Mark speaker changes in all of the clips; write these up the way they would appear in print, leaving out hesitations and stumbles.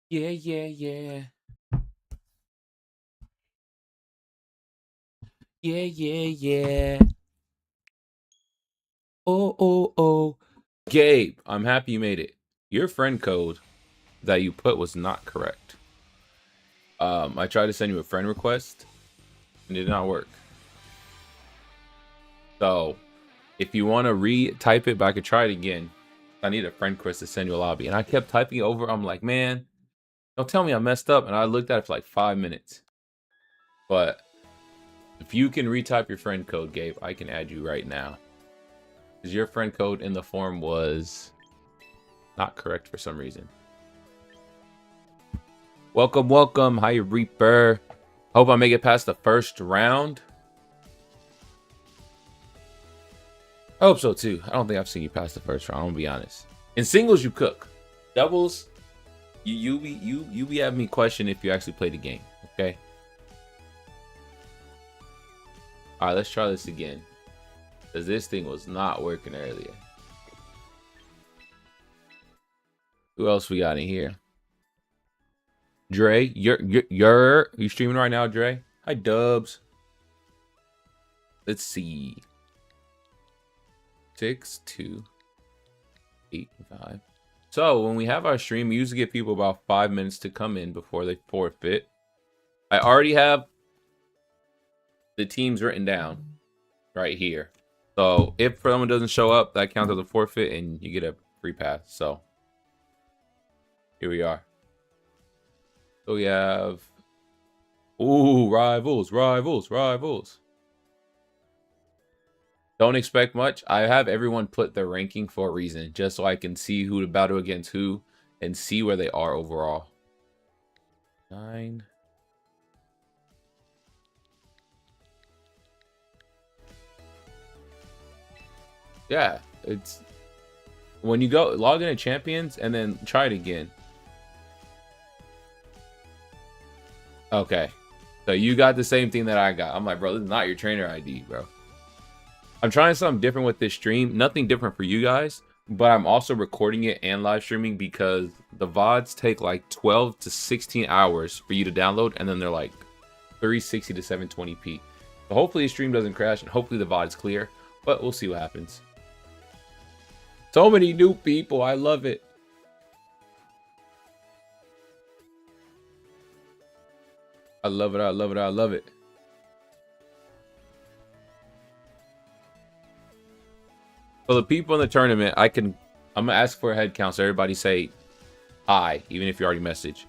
Speaker 1: Yeah, yeah, yeah. Yeah, yeah, yeah. Oh, oh, oh. Gabe, I'm happy you made it. Your friend code that you put was not correct. I tried to send you a friend request and it did not work. So if you want to retype it, but I could try it again. I need a friend request to send you a lobby. And I kept typing it over. I'm like, man, don't tell me I messed up. And I looked at it for like 5 minutes. But if you can retype your friend code, Gabe, I can add you right now. Because your friend code in the form was not correct for some reason. Welcome, welcome. Hi, Reaper. Hope I make it past the first round. I hope so too. I don't think I've seen you pass the first round. I'm gonna be honest. In singles, you cook. Doubles, you be having me question if you actually play the game. Okay. All right, let's try this again. Because this thing was not working earlier. Who else we got in here? Dre, you streaming right now, Dre? Hi, Dubs. Let's see. 6, 2, 8, 5. So when we have our stream, we usually give people about 5 minutes to come in before they forfeit. I already have the teams written down right here. So if someone doesn't show up, that counts as a forfeit and you get a free pass. So here we are. So we have, ooh, rivals. Don't expect much. I have everyone put their ranking for a reason, just so I can see who to battle against who and see where they are overall. 9. Yeah, it's when you go log into Champions and then try it again. Okay, so you got the same thing that I got. I'm like, bro, this is not your trainer ID, bro. I'm trying something different with this stream. Nothing different for you guys, but I'm also recording it and live streaming because the VODs take like 12 to 16 hours for you to download, and then they're like 360 to 720p. So hopefully the stream doesn't crash, and hopefully the VOD is clear, but we'll see what happens. So many new people. I love it. I love it. I love it. I love it. For the people in the tournament, I'm gonna ask for a head count so everybody say hi, even if you already messaged.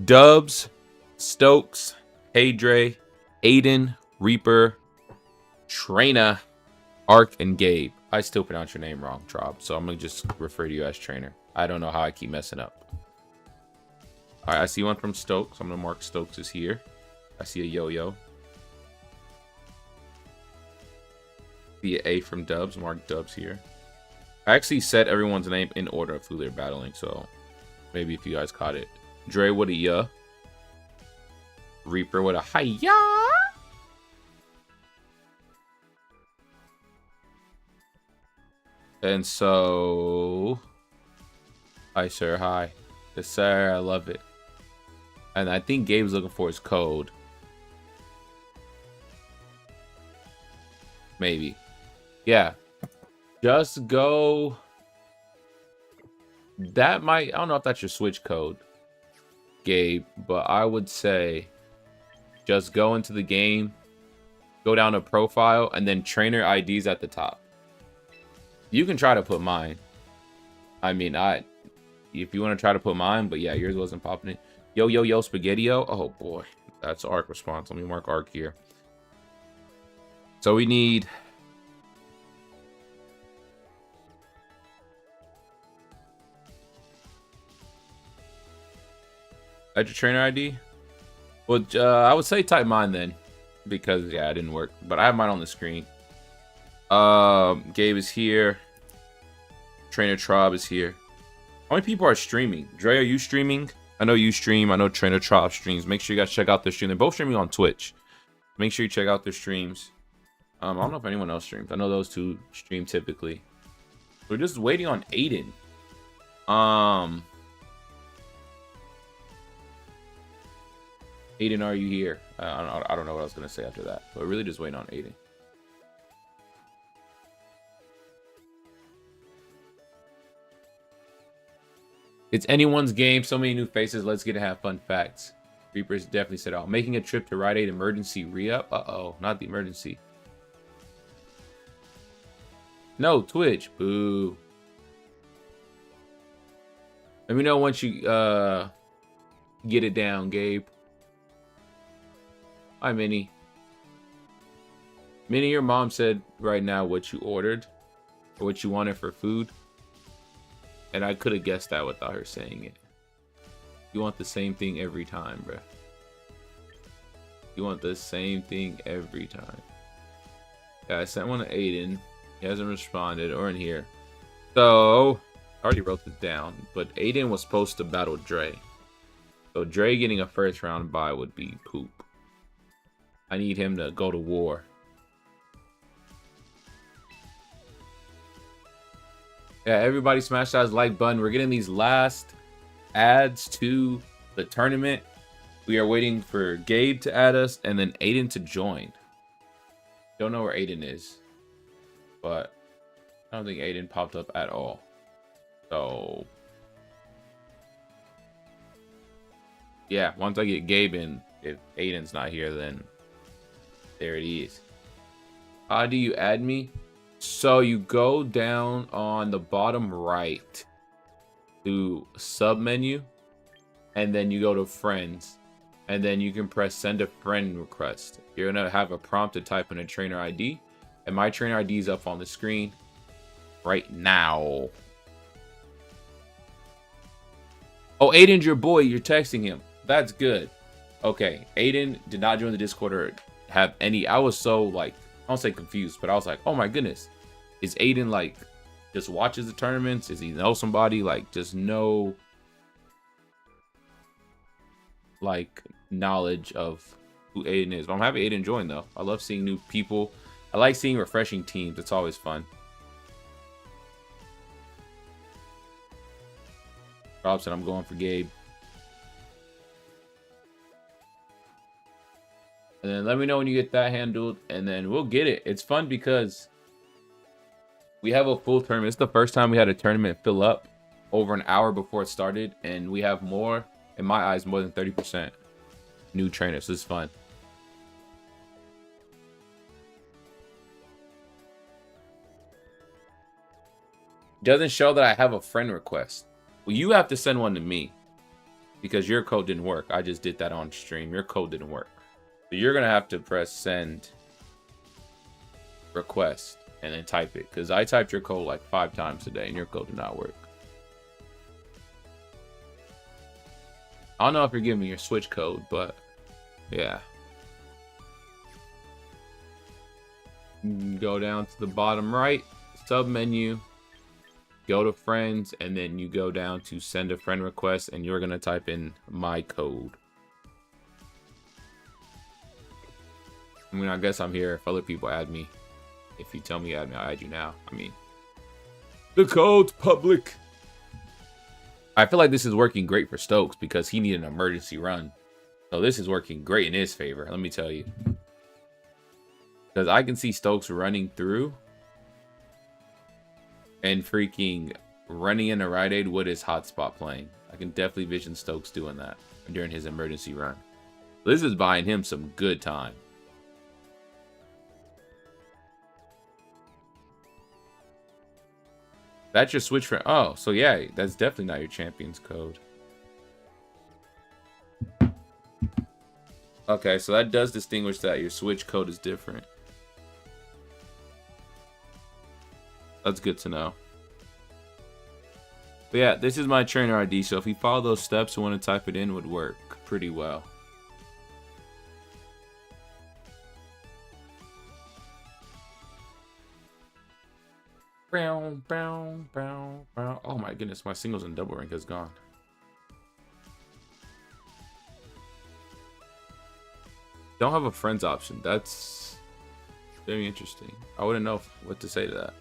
Speaker 1: Dubs, Stokes, Hey Dre, Aiden, Reaper, Trainer, Ark, and Gabe. I still pronounce your name wrong, Trob, so I'm gonna just refer to you as Trainer. I don't know how I keep messing up. All right, I see one from Stokes. I'm gonna mark Stokes is here. I see a yo-yo. See an A from Dubs. Mark Dubs here. I actually said everyone's name in order of who they're battling, so maybe if you guys caught it. Dre with a ya. Reaper with a hi-ya. And so, hi sir, hi. Yes sir, I love it. And I think Gabe's looking for his code. Maybe. Yeah. Just go. That might, I don't know if that's your Switch code, Gabe, but I would say just go into the game, go down to profile, and then trainer IDs at the top. You can try to put mine. I mean, if you want to try to put mine, but yeah, yours wasn't popping in. Yo, yo, yo, Spaghetti-O. Oh boy, that's Arc response. Let me mark Arc here. So we need. That's your trainer ID? Well, I would say type mine then, because yeah, it didn't work. But I have mine on the screen. Gabe is here. Trainer Trob is here. How many people are streaming? Dre, are you streaming? I know you stream. I know Trainer Trob streams. Make sure you guys check out their stream. They're both streaming on Twitch. Make sure you check out their streams. I don't know if anyone else streams. I know those two stream typically. We're just waiting on Aiden. Aiden, are you here? I don't know what I was gonna say after that, but we're really just waiting on Aiden. It's anyone's game. So many new faces. Let's get to have fun facts. Reapers definitely said, "Oh, making a trip to Rite Aid emergency re-up." Uh-oh, not the emergency. No, Twitch. Boo. Let me know once you get it down, Gabe. Hi, Minnie. Minnie, your mom said right now what you ordered or what you wanted for food. And I could have guessed that without her saying it. You want the same thing every time, bruh. You want the same thing every time. Yeah, I sent one to Aiden. He hasn't responded or in here. So, I already wrote this down. But Aiden was supposed to battle Dre. So Dre getting a first round bye would be poop. I need him to go to war. Yeah, everybody smash that like button. We're getting these last adds to the tournament. We are waiting for Gabe to add us and then Aiden to join. Don't know where Aiden is, but I don't think Aiden popped up at all. So yeah, once I get Gabe in, if Aiden's not here, then there it is. How do you add me? So you go down on the bottom right to sub menu, and then you go to friends, and then you can press send a friend request. You're gonna have a prompt to type in a trainer ID, and my trainer ID is up on the screen right now. Oh, Aiden's your boy. You're texting him. That's good. Okay, Aiden did not join the Discord or have any. I was so like, I don't say confused, but I was like, oh my goodness, is Aiden like just watches the tournaments? Is he know somebody? Like just no like knowledge of who Aiden is. But I'm happy Aiden joined though. I love seeing new people. I like seeing refreshing teams. It's always fun. Rob said I'm going for Gabe. And then let me know when you get that handled, and then we'll get it. It's fun because we have a full tournament. It's the first time we had a tournament fill up over an hour before it started, and we have more, in my eyes, more than 30% new trainers. So it's fun. Doesn't show that I have a friend request. Well, you have to send one to me because your code didn't work. I just did that on stream. Your code didn't work. So you're going to have to press send request and then type it. Because I typed your code like 5 times today and your code did not work. I don't know if you're giving me your Switch code, but yeah. Go down to the bottom right, sub menu, go to friends, and then you go down to send a friend request and you're going to type in my code. I mean, I guess I'm here if other people add me. If you tell me add me, I'll add you now. I mean, the code's public. I feel like this is working great for Stokes because he needed an emergency run. So this is working great in his favor, let me tell you. Because I can see Stokes running through and freaking running into Rite Aid with his hotspot playing. I can definitely vision Stokes doing that during his emergency run. This is buying him some good time. That's your Switch friend. Oh, so yeah, that's definitely not your champion's code. Okay, so that does distinguish that your Switch code is different. That's good to know. But yeah, this is my trainer ID, so if you follow those steps and want to type it in, it would work pretty well. Oh my goodness, my singles and double rank is gone. Don't have a friends option. That's very interesting. I wouldn't know what to say to that.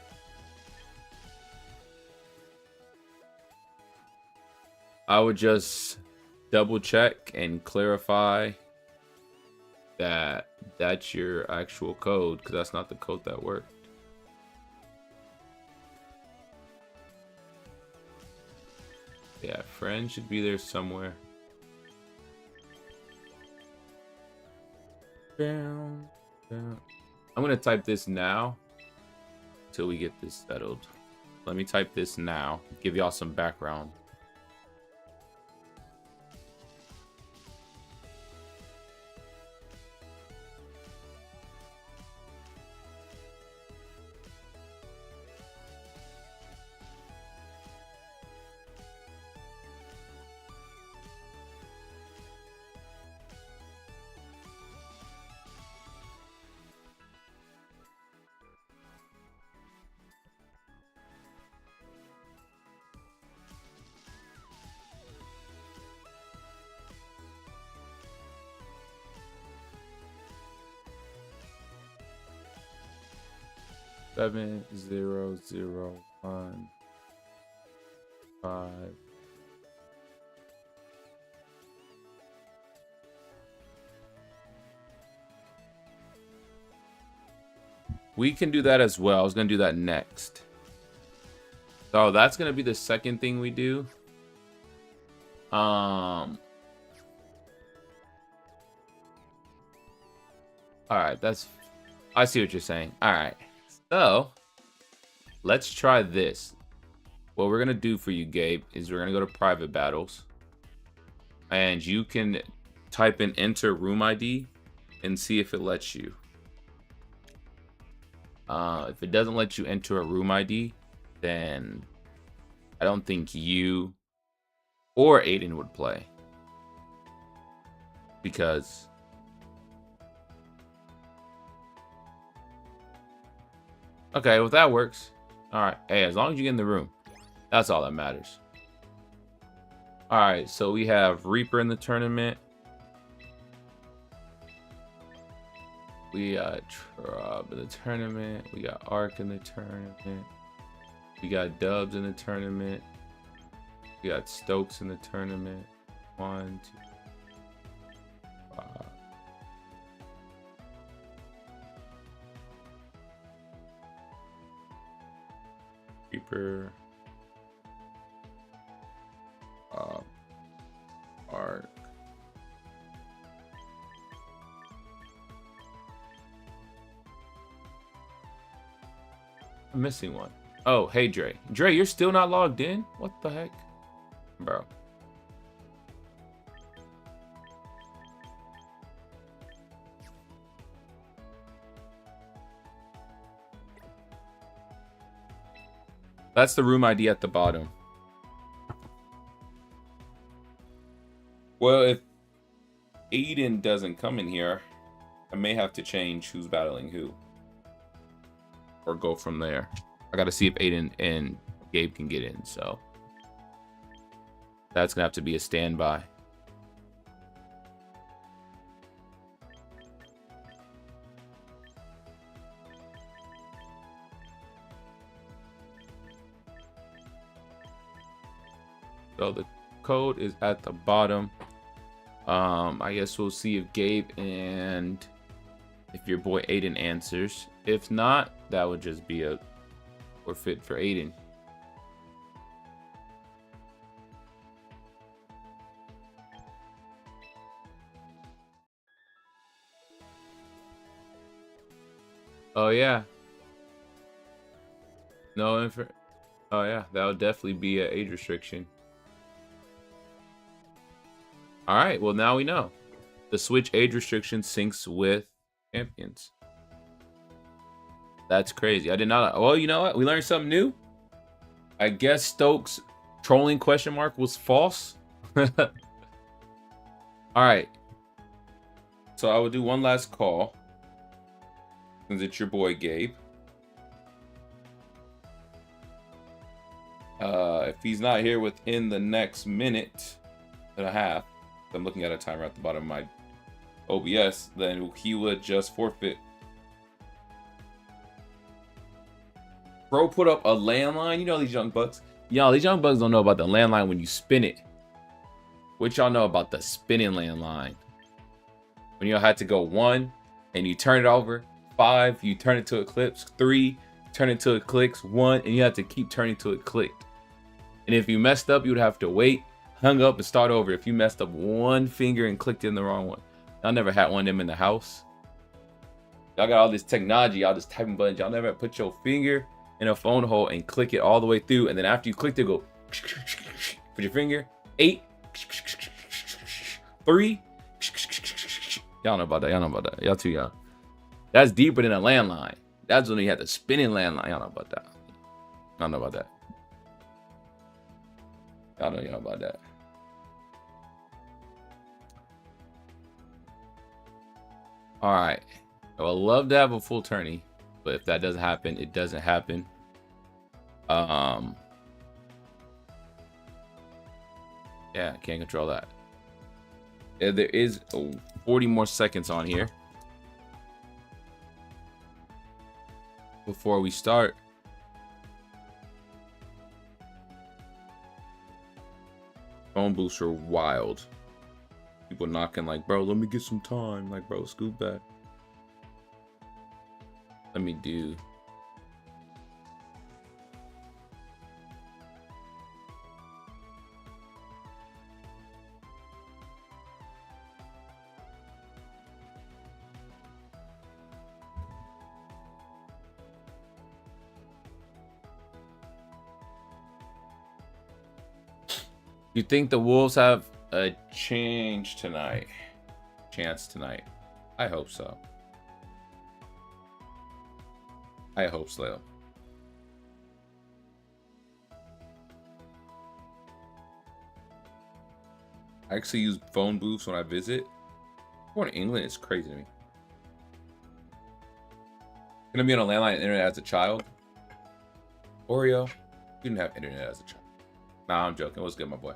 Speaker 1: I would just double check and clarify that that's your actual code, because that's not the code that worked. Yeah, friend should be there somewhere. Down, down. I'm gonna type this now until we get this settled. Let me type this now, give y'all some background. Seven 0 0 1 5. We can do that as well. I was gonna do that next. So that's gonna be the second thing we do. All right, I see what you're saying. All right. So, let's try this. What we're going to do for you, Gabe, is we're going to go to private battles. And you can type in enter room ID and see if it lets you. If it doesn't let you enter a room ID, then I don't think you or Aiden would play. Because... Okay, well, that works. Alright, hey, as long as you get in the room. That's all that matters. Alright, so we have Reaper in the tournament. We got Trub in the tournament. We got Ark in the tournament. We got Dubs in the tournament. We got Stokes in the tournament. 1, 2, 5. Reaper, Ark. I'm missing one. Oh, hey Dre. Dre, you're still not logged in? What the heck? Bro. That's the room ID at the bottom. Well, if Aiden doesn't come in here, I may have to change who's battling who. Or go from there. I gotta see if Aiden and Gabe can get in, so. That's gonna have to be a standby. So the code is at the bottom. I guess we'll see if Gabe and if your boy Aiden answers. If not, that would just be a forfeit for Aiden. Oh yeah. No info. Oh yeah, that would definitely be an age restriction. All right, well now we know. The Switch age restriction syncs with Champions. That's crazy. I did not. Well, you know what? We learned something new. I guess Stokes' trolling question mark was false. All right. So I will do one last call. Since it's your boy Gabe. If he's not here within the next minute and a half, I'm looking at a timer at the bottom of my OBS, then he would just forfeit. Bro put up a landline. You know these young bucks. Y'all, these young bucks don't know about the landline when you spin it. What y'all know about the spinning landline? When y'all had to go 1 and you turn it over, 5, you turn it till it clips, 3, turn it till it clicks, 1, and you have to keep turning till it clicked. And if you messed up, you would have to wait, hung up, and start over if you messed up one finger and clicked in the wrong one. Y'all never had one of them in the house. Y'all got all this technology, y'all just typing buttons. Y'all never put your finger in a phone hole and click it all the way through, and then after you clicked it, go put your finger, 8, 3. Y'all know about that. Y'all know about that. Y'all too young. That's deeper than a landline. That's when you had the spinning landline. Y'all know about that. Y'all know about that. Y'all know about that. All right. I would love to have a full tourney, but if that doesn't happen, it doesn't happen. Yeah, I can't control that. Yeah, there is 40 more seconds on here before we start. Phone booths are wild. People knocking like, bro, let me get some time. Like, bro, scoot back. Let me do. You think the Wolves have a chance tonight? I hope so. I hope so. I actually use phone booths when I visit. Going to England is crazy to me. Gonna be on a landline internet as a child. Oreo, you didn't have internet as a child. Nah, I'm joking. What's good, my boy?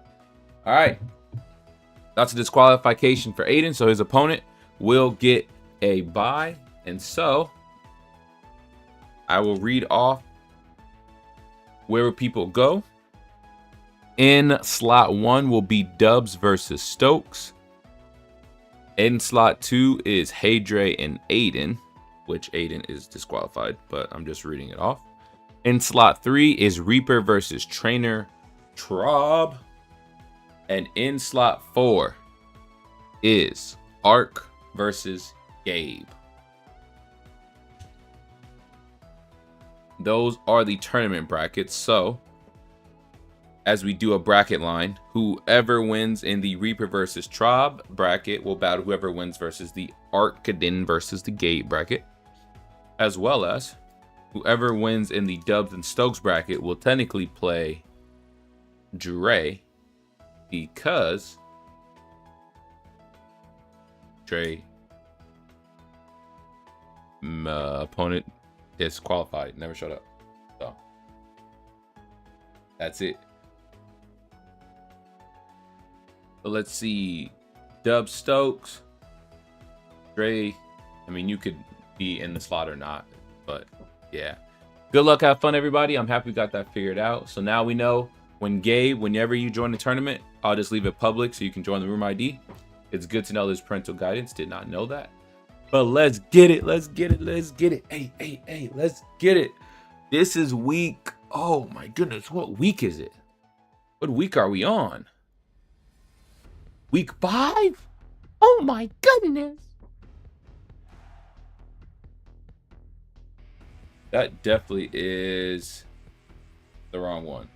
Speaker 1: All right. That's a disqualification for Aiden, so his opponent will get a bye. And so I will read off where people go. In slot 1 will be Dubs versus Stokes. In slot 2 is Haydre and Aiden, which Aiden is disqualified, but I'm just reading it off. In slot 3 is Reaper versus Trainer Trob. And in slot 4 is Ark versus Gabe. Those are the tournament brackets. So, as we do a bracket line, whoever wins in the Reaper versus Trob bracket will battle whoever wins versus the Arkadin versus the Gabe bracket. As well as whoever wins in the Dubs and Stokes bracket will technically play Dre, because Dre opponent disqualified, never showed up. So that's it. So let's see. Dub Stokes. Dre, I mean, you could be in the slot or not, but yeah. Good luck, have fun, everybody. I'm happy we got that figured out. So now we know when Gabe, whenever you join the tournament, I'll just leave it public so you can join the room ID. It's good to know there's parental guidance. Did not know that. But let's get it. Let's get it. Let's get it. Hey, let's get it. This is week. Oh my goodness. What week is it? What week are we on? Week 5? Oh my goodness. That definitely is the wrong one.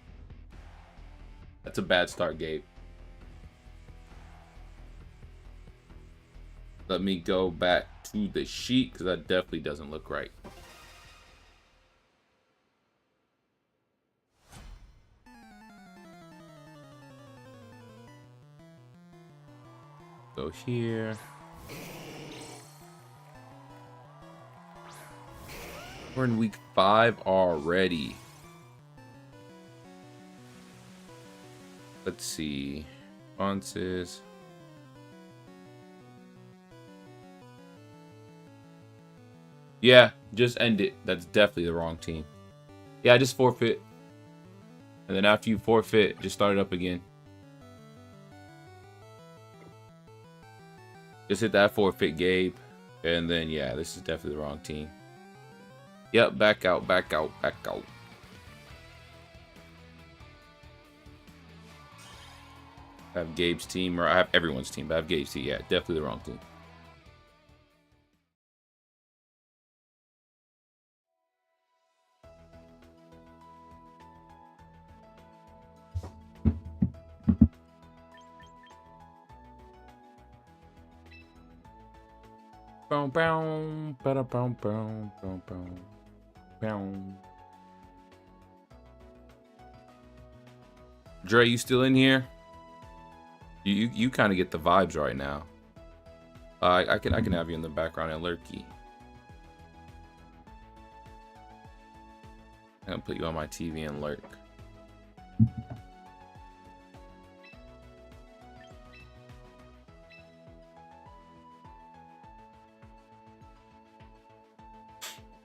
Speaker 1: That's a bad start, Gabe. Let me go back to the sheet because that definitely doesn't look right. Go here. We're in week 5 already. Let's see. Responses. Yeah, just end it. That's definitely the wrong team. Yeah, just forfeit. And then after you forfeit, just start it up again. Just hit that forfeit, Gabe. And then, yeah, this is definitely the wrong team. Yep, back out, back out, back out. I have Gabe's team, or I have everyone's team, but I have Gabe's team. Yeah, definitely the wrong team. Boom, boom, ba boom, boom, boom, boom, boom. Dre, you still in here? You kind of get the vibes right now. I can have you in the background and lurky. I'm gonna put you on my TV and lurk.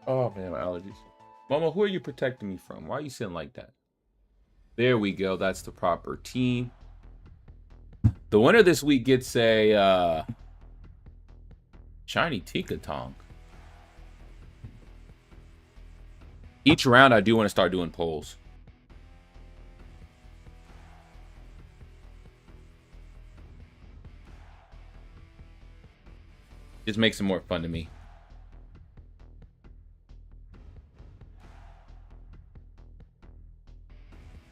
Speaker 1: Oh man, my allergies. Mama, who are you protecting me from? Why are you sitting like that? There we go. That's the proper team. The winner this week gets a shiny Tinkaton. Each round, I do want to start doing polls. Just makes it more fun to me.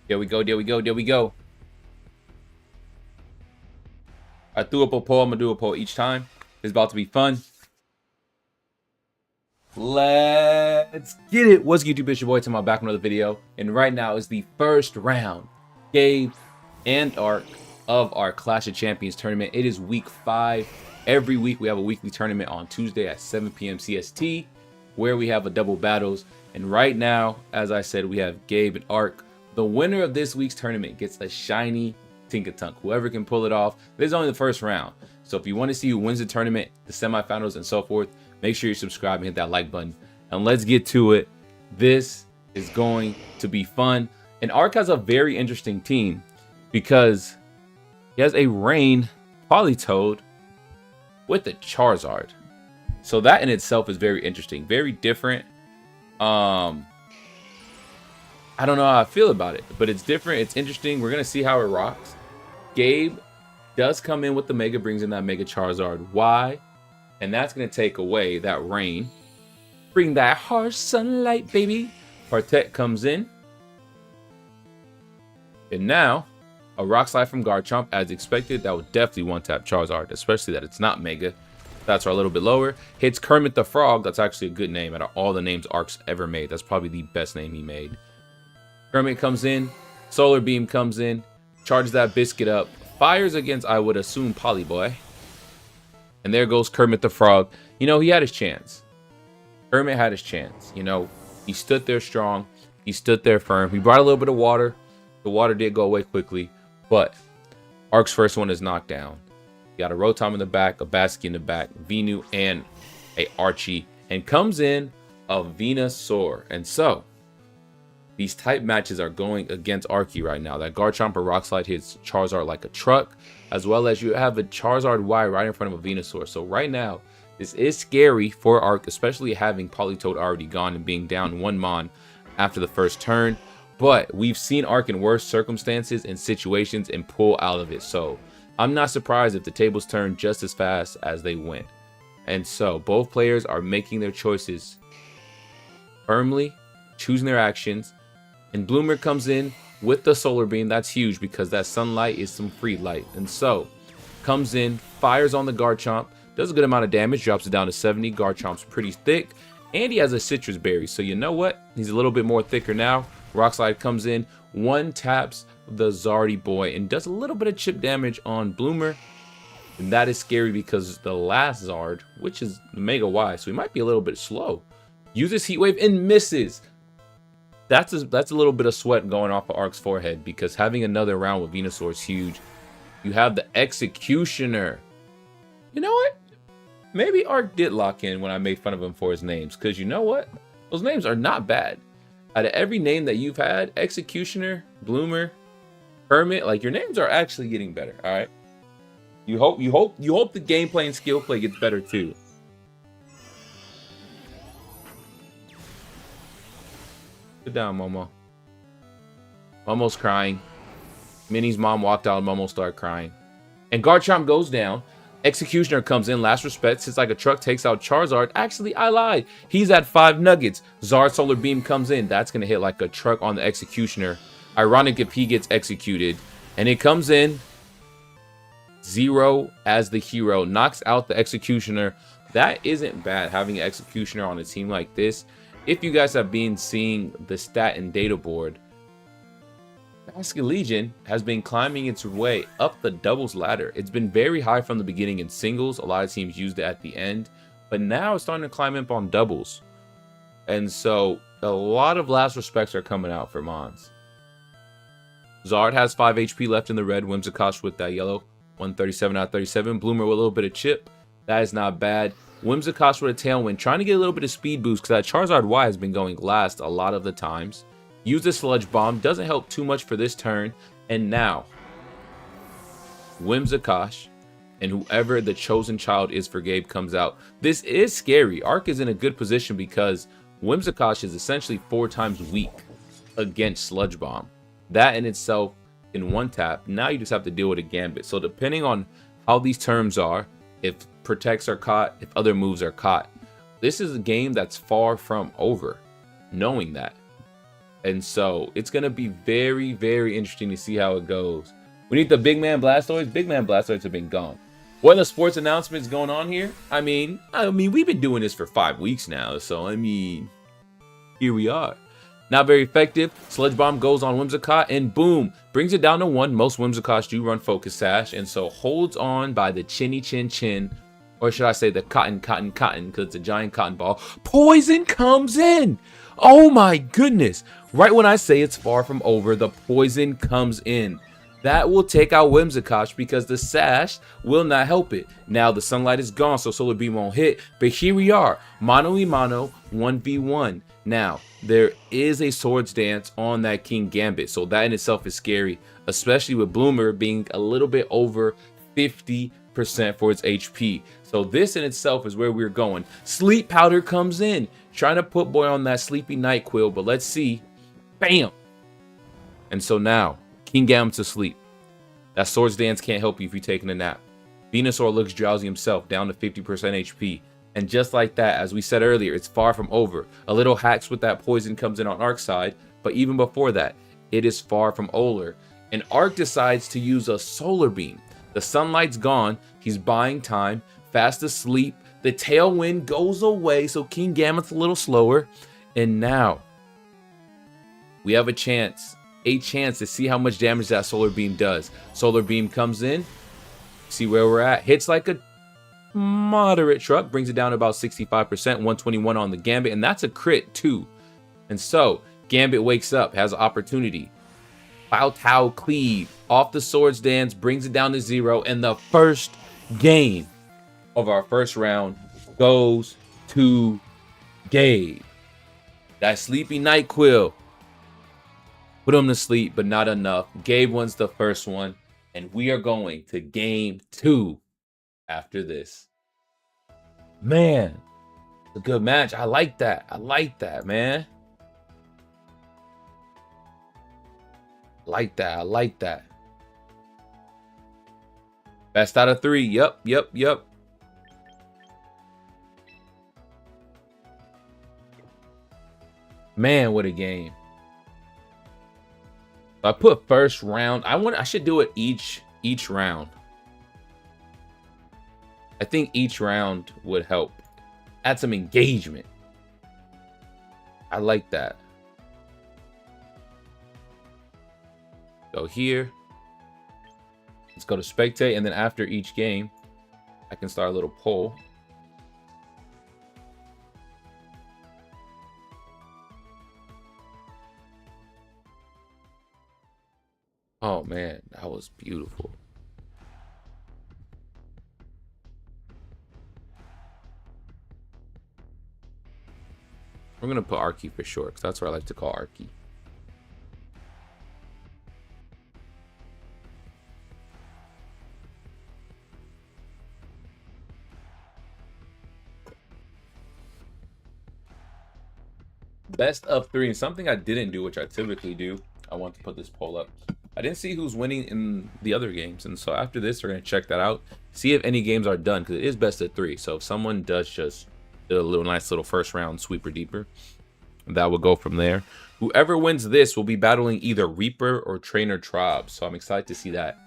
Speaker 1: There we go, there we go, there we go. I threw up a poll. I'm going to do a poll each time. It's about to be fun. Let's get it. What's YouTube? It's your boy Tim. I'm back with another video. And right now is the first round. Gabe and Ark of our Clash of Champions tournament. It is week 5. Every week we have a weekly tournament on Tuesday at 7 p.m. CST where we have a double battles. And right now, as I said, we have Gabe and Ark. The winner of this week's tournament gets a shiny Tinkaton. Whoever can pull it off. This is only the first round. So if you want to see who wins the tournament, the semifinals, and so forth, make sure you subscribe and hit that like button. And let's get to it. This is going to be fun. And Ark has a very interesting team because he has a Rain Politoed with a Charizard. So that in itself is very interesting. Very different. I don't know how I feel about it, but it's different. It's interesting. We're going to see how it rocks. Gabe does come in with the Mega, brings in that Mega Charizard. Why? And that's going to take away that Rain. Bring that harsh sunlight, baby. Partette comes in. And now, a Rock Slide from Garchomp, as expected. That would definitely one-tap Charizard, especially that it's not Mega. That's are a little bit lower. Hits Kermit the Frog. That's actually a good name out of all the names Ark's ever made. That's probably the best name he made. Kermit comes in. Solar Beam comes in. Charges that Biscuit up. Fires against, I would assume, Polyboy. And there goes Kermit the Frog. You know, he had his chance. Kermit had his chance. You know, he stood there strong. He stood there firm. He brought a little bit of water. The water did go away quickly. But Ark's first one is knocked down. You got a Rotom in the back, a Basky in the back, Venu, and a Archie. And comes in a Venusaur. And so, these type matches are going against Arky right now. That Garchomp or Rock Slide hits Charizard like a truck, as well as you have a Charizard Y right in front of a Venusaur. So right now, this is scary for Ark, especially having Politoed already gone and being down 1 Mon after the first turn. But we've seen Ark in worse circumstances and situations and pull out of it. So I'm not surprised if the tables turn just as fast as they went. And so both players are making their choices firmly, choosing their actions. And Bloomer comes in with the Solar Beam. That's huge because that sunlight is some free light. And so, comes in, fires on the Garchomp, does a good amount of damage, drops it down to 70. Garchomp's pretty thick, and he has a Citrus Berry. So you know what? He's a little bit more thicker now. Rock Slide comes in, one taps the Zardy boy, and does a little bit of chip damage on Bloomer. And that is scary because the last Zard, which is the Mega Y, so he might be a little bit slow, uses Heat Wave and misses. That's a little bit of sweat going off of Ark's forehead because having another round with Venusaur is huge. You have the Executioner. You know what? Maybe Ark did lock in when I made fun of him for his names, because you know what? Those names are not bad. Out of every name that you've had, Executioner, Bloomer, Hermit, like your names are actually getting better, all right? You hope the gameplay and skill play gets better too. Sit down, Momo. Momo's crying. Minnie's mom walked out and Momo started crying. And Garchomp goes down. Executioner comes in. Last respect. Sits like a truck. Takes out Charizard. Actually, I lied. He's at 5 nuggets. Zard Solar Beam comes in. That's going to hit like a truck on the Executioner. Ironic if he gets executed. And it comes in. Zero as the hero. Knocks out the Executioner. That isn't bad, having an Executioner on a team like this. If you guys have been seeing the stat and data board, Basket Legion has been climbing its way up the doubles ladder. It's been very high from the beginning in singles. A lot of teams used it at the end, but now it's starting to climb up on doubles. And so a lot of last respects are coming out for Mons. Zard has 5 HP left in the red. Whimsicott with that yellow. 137 out of 37. Bloomer with a little bit of chip. That is not bad. Whimsicott with a tailwind. Trying to get a little bit of speed boost because that Charizard Y has been going last a lot of the times. Use the Sludge Bomb. Doesn't help too much for this turn. And now, Whimsicott and whoever the chosen child is for Gabe comes out. This is scary. Arc is in a good position because Whimsicott is essentially 4 times weak against Sludge Bomb. That in itself, in one tap, now you just have to deal with a Gambit. So depending on how these terms are, if protects are caught, if other moves are caught, this is a game that's far from over, knowing that. And so it's going to be very, very interesting to see how it goes. We need the Big Man Blastoise. Big Man Blastoise have been gone. What are the sports announcements going on here? I mean, we've been doing this for 5 weeks now. So, here we are. Not very effective. Sludge Bomb goes on Whimsicott and boom, brings it down to 1. Most Whimsicotts do run Focus Sash and so holds on by the chinny chin chin. Or should I say the cotton because it's a giant cotton ball. Poison comes in. Oh my goodness. Right when I say it's far from over, the poison comes in. That will take out Whimsicott because the sash will not help it. Now the sunlight is gone, so Solar Beam won't hit. But here we are, mano a mano, 1v1. Now, there is a Swords Dance on that King Gambit, so that in itself is scary, especially with Bloomer being a little bit over 50% for its HP. So this in itself is where we're going. Sleep Powder comes in, trying to put boy on that sleepy Nyquil, but let's see. Bam! And so now, King Gambit's asleep. That Swords Dance can't help you if you're taking a nap. Venusaur looks drowsy himself, down to 50% HP. And just like that, as we said earlier, it's far from over. A little hacks with that poison comes in on Arc's side, but even before that, it is far from over. And Arc decides to use a Solar Beam. The sunlight's gone, he's buying time, fast asleep, the tailwind goes away, so King Gambit's a little slower. And now, we have a chance to see how much damage that Solar Beam does. Solar Beam comes in, see where we're at, hits like a moderate truck, brings it down to about 65%, 121 on the Gambit, and that's a crit too. And so, Gambit wakes up, has an opportunity. Tao Cleave off the Swords Dance, brings it down to 0, and the first game of our first round goes to Gabe. That sleepy Nyquil put him to sleep, but not enough. Gabe wins the first one, and we are going to game 2 after this. Man, it's a good match. I like that. I like that, man. Like that. I like that. Best out of 3. Yep. Man, what a game. I put first round. I should do it each round. I think each round would help. Add some engagement. I like that. Go here. Let's go to spectate, and then after each game, I can start a little poll. Oh man, that was beautiful. We're gonna put Arky for short, because that's what I like to call Arky. best of 3, and something I didn't do, which I typically do. I want to put this poll up. I didn't see who's winning in the other games, and so after this, we're gonna check that out, see if any games are done, because it is best of 3. So if someone does just do a little nice little first round sweeper deeper, that will go from there. Whoever wins this will be battling either Reaper or Trainer Tribe. So I'm excited to see that.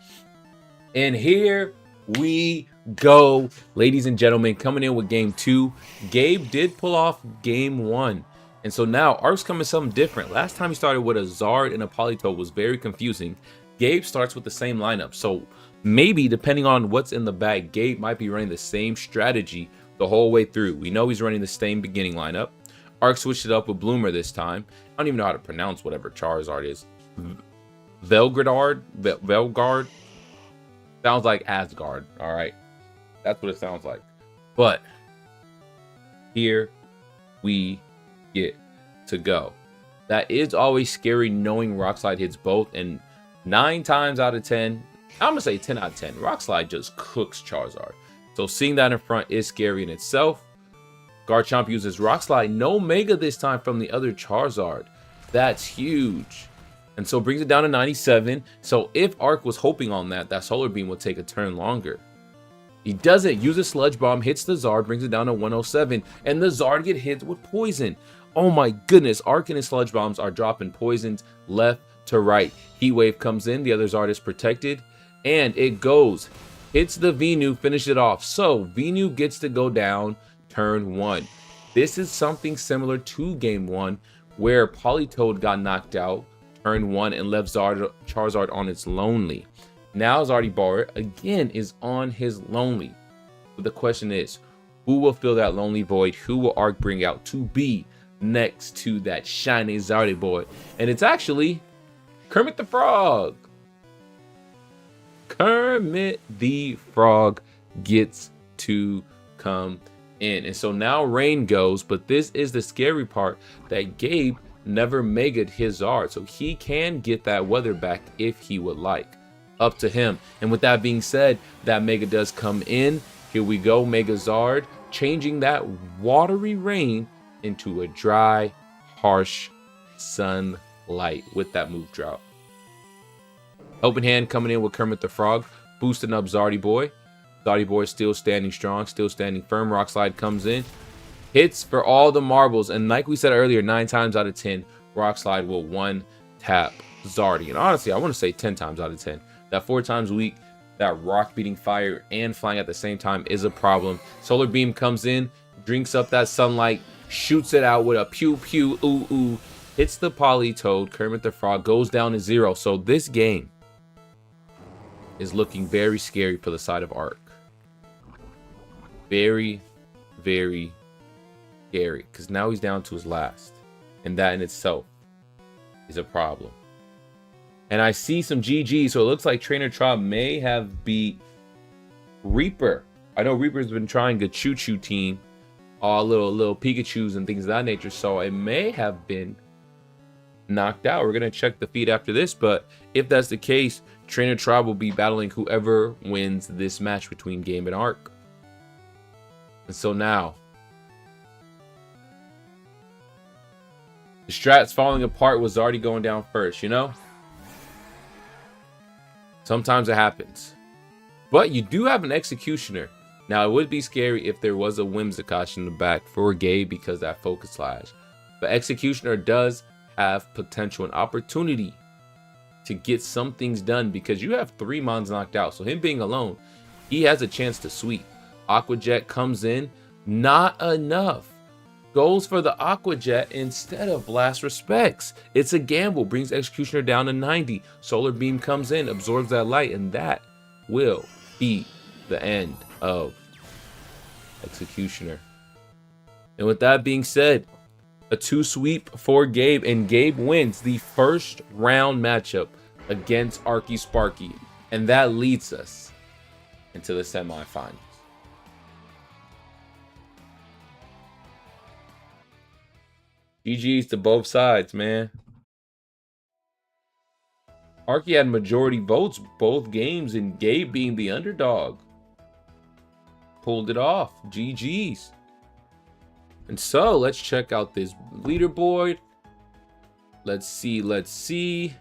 Speaker 1: And here we go, ladies and gentlemen, coming in with game 2. Gabe did pull off game 1. And so now Ark's coming something different. Last time he started with a Zard and a Politoed was very confusing. Gabe starts with the same lineup. So maybe depending on what's in the bag, Gabe might be running the same strategy the whole way through. We know he's running the same beginning lineup. Ark switched it up with Bloomer this time. I don't even know how to pronounce whatever Charizard is. Velgard. Sounds like Asgard. All right. That's what it sounds like. But here we get to go. That is always scary knowing Rock Slide hits both. And 9 times out of 10, I'm going to say 10 out of 10, Rock Slide just cooks Charizard. So seeing that in front is scary in itself. Garchomp uses Rock Slide. No Mega this time from the other Charizard. That's huge. And so brings it down to 97. So if Ark was hoping on that, that Solar Beam would take a turn longer. He doesn't. Uses Sludge Bomb, hits the Zard, brings it down to 107. And the Zard get hit with Poison. Oh my goodness. Ark and his Sludge Bombs are dropping poisons left to right. Heat Wave comes in. The other Zard is protected. And it goes. Hits the Venu, finish it off. So Venu gets to go down turn 1. This is something similar to game 1 where Politoed got knocked out turn 1 and left Charizard on its lonely. Now Zardybar again is on his lonely. But the question is, who will fill that lonely void? Who will Ark bring out to be next to that shiny Zardyboy? And it's actually Kermit the Frog. Kermit the Frog gets to come in. And so now Rain goes, but this is the scary part, that Gabe never Mega'd his Zard, so he can get that weather back if he would like. Up to him. And with that being said, that Mega does come in. Here we go, Mega Zard, changing that watery rain into a dry, harsh sunlight with that move drop. Open hand coming in with Kermit the Frog, boosting up Zardyboy. Zardyboy still standing strong, still standing firm. Rock Slide comes in, hits for all the marbles, and like we said earlier, 9 times out of 10, Rock Slide will one tap Zardy. And honestly, I want to say 10 times out of 10. That 4 times weak, that rock beating fire and flying at the same time is a problem. Solar Beam comes in, drinks up that sunlight, shoots it out with a pew pew ooh ooh, hits the Politoed. Kermit the Frog goes down to 0. So this game is looking very scary for the side of Ark. Very, very scary, because now he's down to his last, and that in itself is a problem. And I see some GG, so it looks like Trainer Tribe may have beat Reaper. I know Reaper's been trying a choo-choo team, all little Pikachus and things of that nature, so it may have been knocked out. We're gonna check the feed after this, but if that's the case, Trainer Tribe will be battling whoever wins this match between Gabe and Ark. And so now the strat's falling apart with Zardy going down first, you know? Sometimes it happens. But you do have an Executioner. Now, it would be scary if there was a Whimsicott in the back for Gabe because that Focus Slash. But Executioner does have potential and opportunity to get some things done because you have 3 Mons knocked out. So him being alone, he has a chance to sweep. Aqua Jet comes in, not enough. Goes for the Aqua Jet instead of Blast Respects. It's a gamble, brings Executioner down to 90. Solar Beam comes in, absorbs that light, and that will be the end of Executioner. And with that being said, a 2 sweep for Gabe, and Gabe wins the first round matchup against Arky Sparky. And that leads us into the semifinals. GG's to both sides, man. Arky had majority votes both games, and Gabe being the underdog pulled it off. GG's. And so let's check out this leaderboard. Let's see.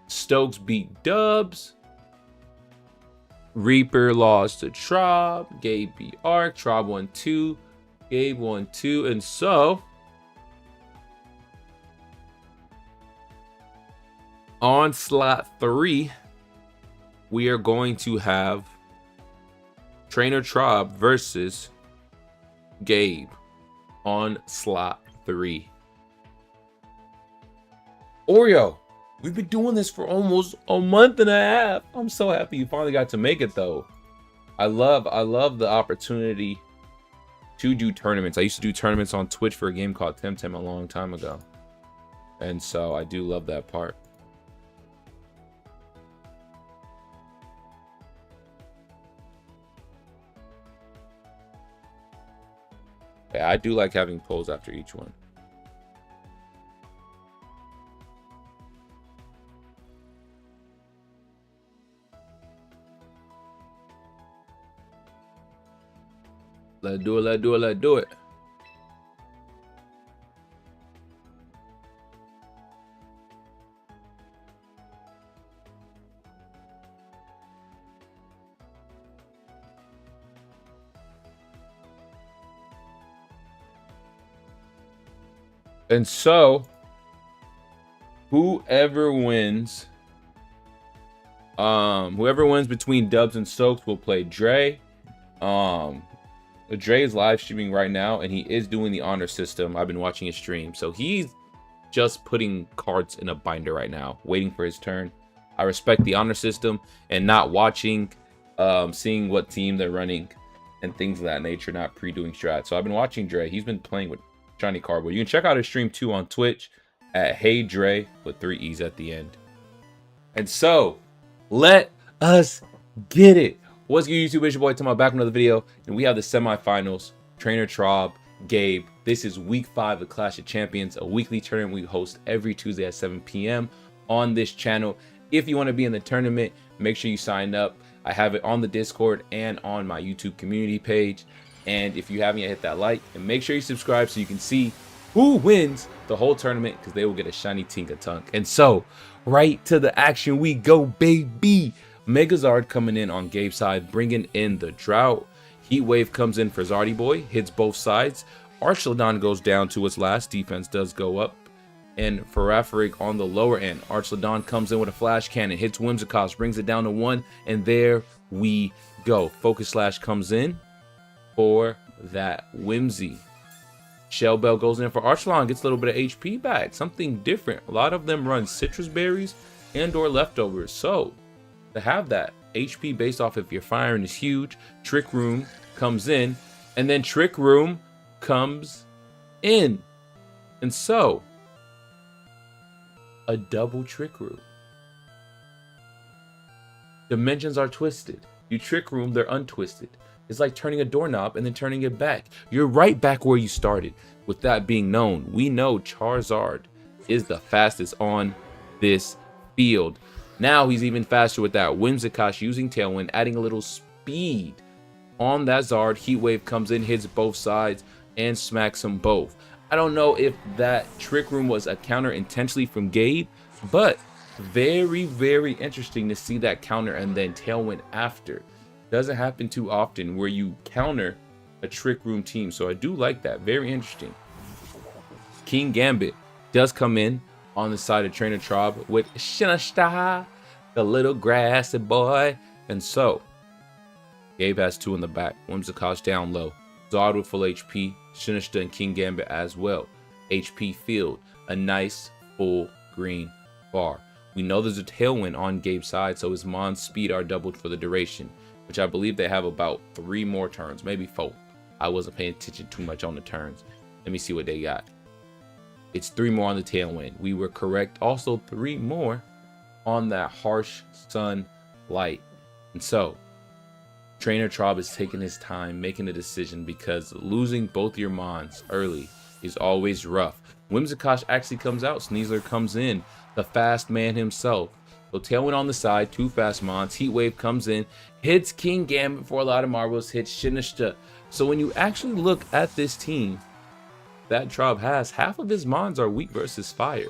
Speaker 1: Stokes beat Dubs. Reaper lost to Trob. Gabe beat Arc. Trob 1-2. Gabe 1-2. And so on slot 3, we are going to have Trainer Trob versus Gabe on slot 3. Oreo, we've been doing this for almost a month and a half. I'm so happy you finally got to make it though. I love the opportunity to do tournaments. I used to do tournaments on Twitch for a game called Temtem a long time ago. And so I do love that part. Yeah, I do like having polls after each one. Let's do it. And so, whoever wins between Dubs and Stokes will play Dre. Dre is live streaming right now, and he is doing the honor system. I've been watching his stream, so he's just putting cards in a binder right now, waiting for his turn. I respect the honor system and not watching, seeing what team they're running and things of that nature, not pre-doing strats. So I've been watching Dre. He's been playing with Shiny Cardboard. You can check out his stream too on Twitch at Hey Dre with 3 E's at the end. And so, let us get it. What's good, YouTube? It's your boy Timbo back with another video, and we have the semifinals. Trainer Trob, Gabe. This is week 5 of Clash of Champions, a weekly tournament we host every Tuesday at 7 p.m. on this channel. If you want to be in the tournament, make sure you sign up. I have it on the Discord and on my YouTube community page. And if you haven't yet, hit that like and make sure you subscribe so you can see who wins the whole tournament, because they will get a shiny Tinkaton. And so, right to the action we go, baby. Megazard coming in on Gabe's side, bringing in the Drought. Heat Wave comes in for Zardy Boy, hits both sides. Archlodon goes down to its last. Defense does go up. And Farafrig on the lower end. Archlodon comes in with a Flash Cannon, hits Whimsicott, brings it down to 1. And there we go. Focus Slash comes in for that Whimsy. Shell Bell goes in for Archlodon, gets a little bit of HP back. Something different. A lot of them run Citrus Berries and or Leftovers. So, to have that HP based off if you're firing is huge. Trick Room comes in, and then Trick Room comes in. And so, a double Trick Room. Dimensions are twisted. You Trick Room, they're untwisted. It's like turning a doorknob and then turning it back. You're right back where you started. With that being known, we know Charizard is the fastest on this field. Now he's even faster with that Whimsicott using Tailwind, adding a little speed on that Zard. Heat Wave comes in, hits both sides, and smacks them both. I don't know if that Trick Room was a counter intentionally from Gabe, but very, very interesting to see that counter and then Tailwind after. Doesn't happen too often where you counter a Trick Room team, so I do like that. Very interesting. King Gambit does come in on the side of Trainer Trob with Shinashta, the little grassy boy. And so, Gabe has 2 in the back. Whimsicott down low. Zard with full HP. Shinashta and King Gambit as well. HP filled. A nice full green bar. We know there's a Tailwind on Gabe's side, so his Mon's speed are doubled for the duration, which I believe they have about 3 more turns, maybe 4. I wasn't paying attention too much on the turns. Let me see what they got. It's 3 more on the Tailwind. We were correct. Also 3 more on that Harsh Sun Light. And so, Trainer Trob is taking his time making a decision, because losing both your Mons early is always rough. Whimsicott actually comes out. Sneasler comes in. The fast man himself. So Tailwind on the side, 2 fast Mons. Heat Wave comes in, hits King Gambit for a lot of marbles, hits Shinashta So when you actually look at this team that Trob has, half of his mons are weak versus fire.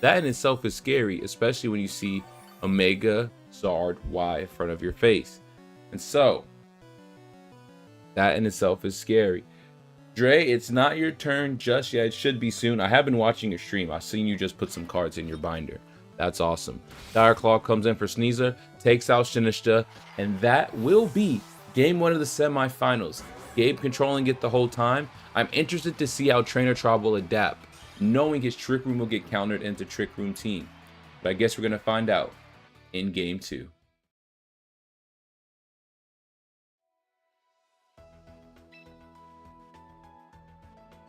Speaker 1: That in itself is scary, especially when you see Omega Zard Y in front of your face. And so that in itself is scary. Dre, it's not your turn just yet. It should be soon. I have been watching your stream. I've seen you just put some cards in your binder. That's awesome. Dire Claw comes in for Sneasel, takes out Shinishta, and that will be game 1 of the semifinals. Gabe controlling it the whole time. I'm interested to see how Trainer Trob will adapt, knowing his Trick Room will get countered into Trick Room team. But I guess we're going to find out in game 2.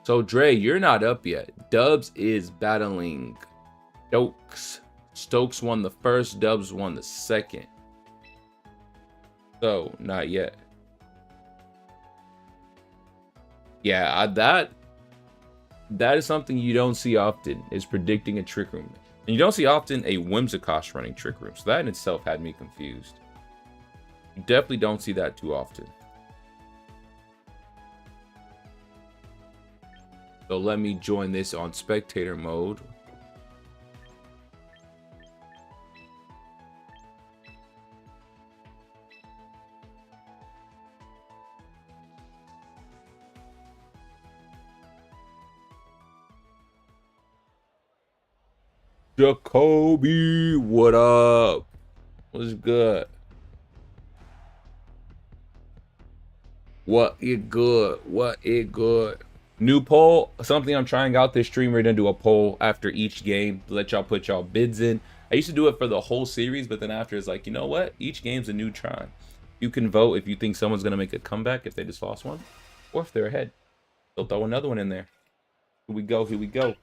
Speaker 1: So Dre, you're not up yet. Dubs is battling Stokes. Stokes won the first, Dubs won the second. So, not yet. Yeah, that is something you don't see often, is predicting a Trick Room. And you don't see often a Whimsicott running Trick Room. So that in itself had me confused. You definitely don't see that too often. So let me join this on spectator mode. Jacoby, what up? What's good? What it good? What it good? New poll, something I'm trying out this stream. We're gonna do a poll after each game to let y'all put y'all bids in. I used to do it for the whole series, but then after it's like, you know what? Each game's a new try. You can vote if you think someone's gonna make a comeback if they just lost one, or if they're ahead. They'll throw another one in there. Here we go. Here we go.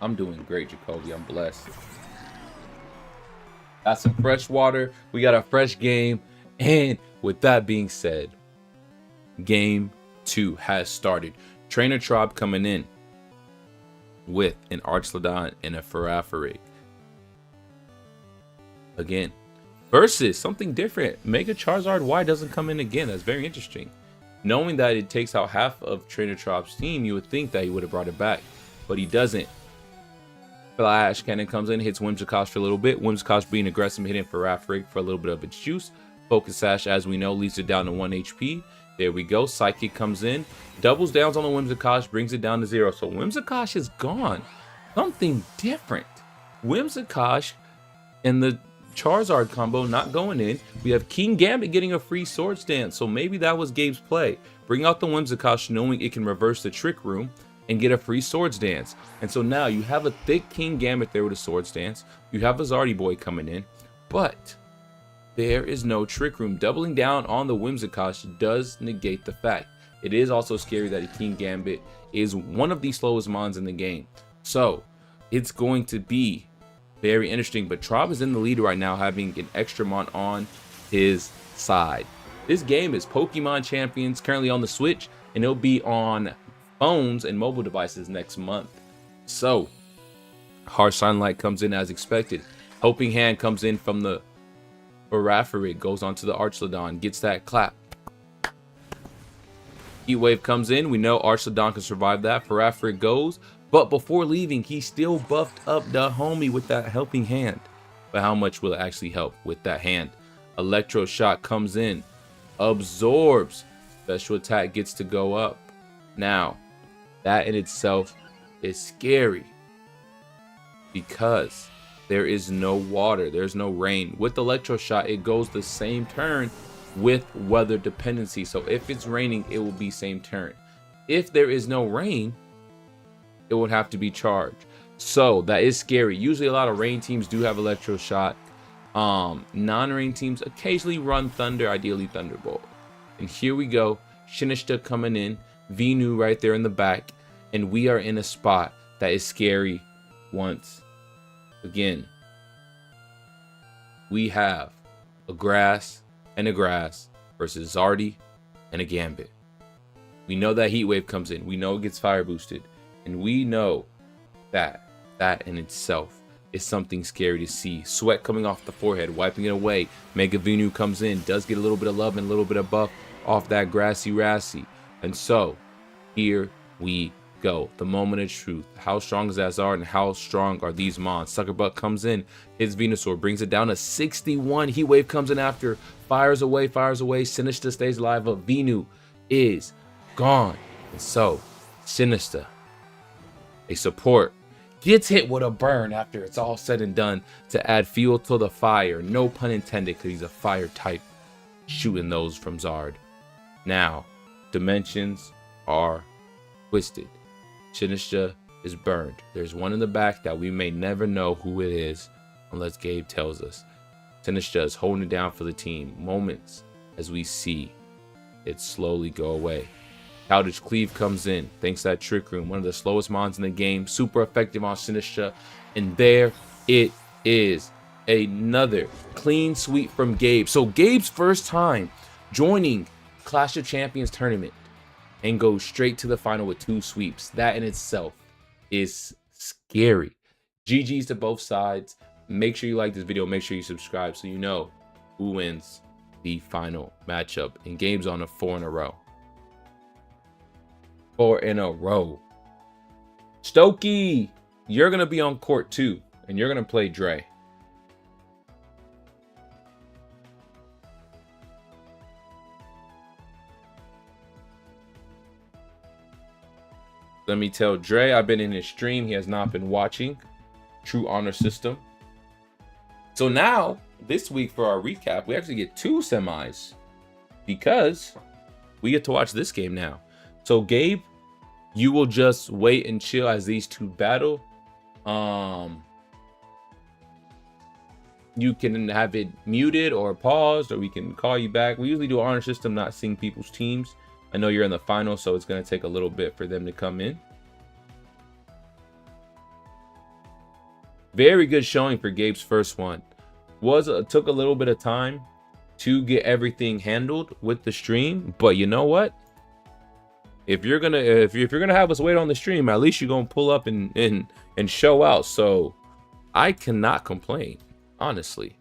Speaker 1: I'm doing great, Jacoby. I'm blessed. Got some fresh water. We got a fresh game. And with that being said, game 2 has started. Trainer Trob coming in with an Archlodon and a Farafrig. Again, versus something different. Mega Charizard Y doesn't come in again. That's very interesting. Knowing that it takes out half of Trainer Trob's team, you would think that he would have brought it back, but he doesn't. Flash Cannon comes in, hits Whimsicott for a little bit. Whimsicott being aggressive, hitting Farafrig for a little bit of its juice. Focus Sash, as we know, leaves it down to 1 HP. There we go. Psychic comes in, doubles downs on the Whimsicott, brings it down to 0. So Whimsicott is gone. Something different. Whimsicott and the Charizard combo not going in. We have King Gambit getting a free Swords Dance. So maybe that was Gabe's play. Bring out the Whimsicott knowing it can reverse the Trick Room and get a free Swords Dance. And so now you have a thick King Gambit there with a Swords Dance. You have a Zardy Boy coming in, but there is no Trick Room. Doubling down on the Whimsicott does negate the fact. It is also scary that a King Gambit is one of the slowest mons in the game. So it's going to be very interesting, but Trob is in the lead right now, having an extra mon on his side. This game is Pokemon Champions, currently on the Switch, and it'll be on phones and mobile devices next month. So Harsh Sunlight comes in as expected. Helping Hand comes in from the Farafrig, goes onto the Archlodon, gets that clap. Heat Wave comes in. We know Archlodon can survive that. Farafrig goes, but before leaving, he still buffed up the homie with that Helping Hand. But how much will it actually help with that hand? Electro Shock comes in, absorbs. Special attack gets to go up. Now, that in itself is scary because there is no water, there's no rain. With Electroshot, it goes the same turn with weather dependency. So if it's raining, it will be same turn. If there is no rain, it would have to be charged. So that is scary. Usually a lot of rain teams do have Electroshot. Non-rain teams occasionally run Thunder, ideally Thunderbolt. And here we go. Shinishta coming in. Venu right there in the back, and we are in a spot that is scary once again. We have a grass and a grass versus Zardy and a Gambit. We know that Heat Wave comes in. We know it gets fire boosted, and we know that in itself is something scary to see. Sweat coming off the forehead, wiping it away. Mega Venu comes in, does get a little bit of love and a little bit of buff off that grassy rassy. And so, here we go. The moment of truth. How strong is that Zard and how strong are these Mons? Suckerbutt comes in, hits Venusaur, brings it down to 61. Heat Wave comes in after, fires away. Sinister stays alive, but Venu is gone. And so, Sinister, a support, gets hit with a burn after it's all said and done to add fuel to the fire. No pun intended, because he's a fire type, shooting those from Zard. Now, dimensions are twisted. Sinister is burned. There's one in the back that we may never know who it is unless Gabe tells us. Sinister is holding it down for the team. Moments as we see it slowly go away. Calditch Cleave comes in, thanks to that Trick Room, one of the slowest mons in the game, super effective on Sinister, and there it is. Another clean sweep from Gabe. So Gabe's first time joining Clash of Champions Tournament and goes straight to the final with 2 sweeps. That in itself is scary. GG's to both sides. Make sure you like this video, make sure you subscribe so you know who wins the final matchup. And Gabe's on a 4 in a row. 4 in a row. Stokey, you're going to be on court too, and you're going to play Dre. Let me tell Dre, I've been in his stream. He has not been watching. True honor system. So now, this week for our recap, we actually get 2 semis because we get to watch this game now. So Gabe, you will just wait and chill as these 2 battle. You can have it muted or paused, or we can call you back. We usually do honor system, not seeing people's teams. I know you're in the final, so it's going to take a little bit for them to come in. Very good showing for Gabe's first one. Took a little bit of time to get everything handled with the stream, but you know what? If you're gonna have us wait on the stream, at least you're gonna pull up and show out. So I cannot complain, honestly.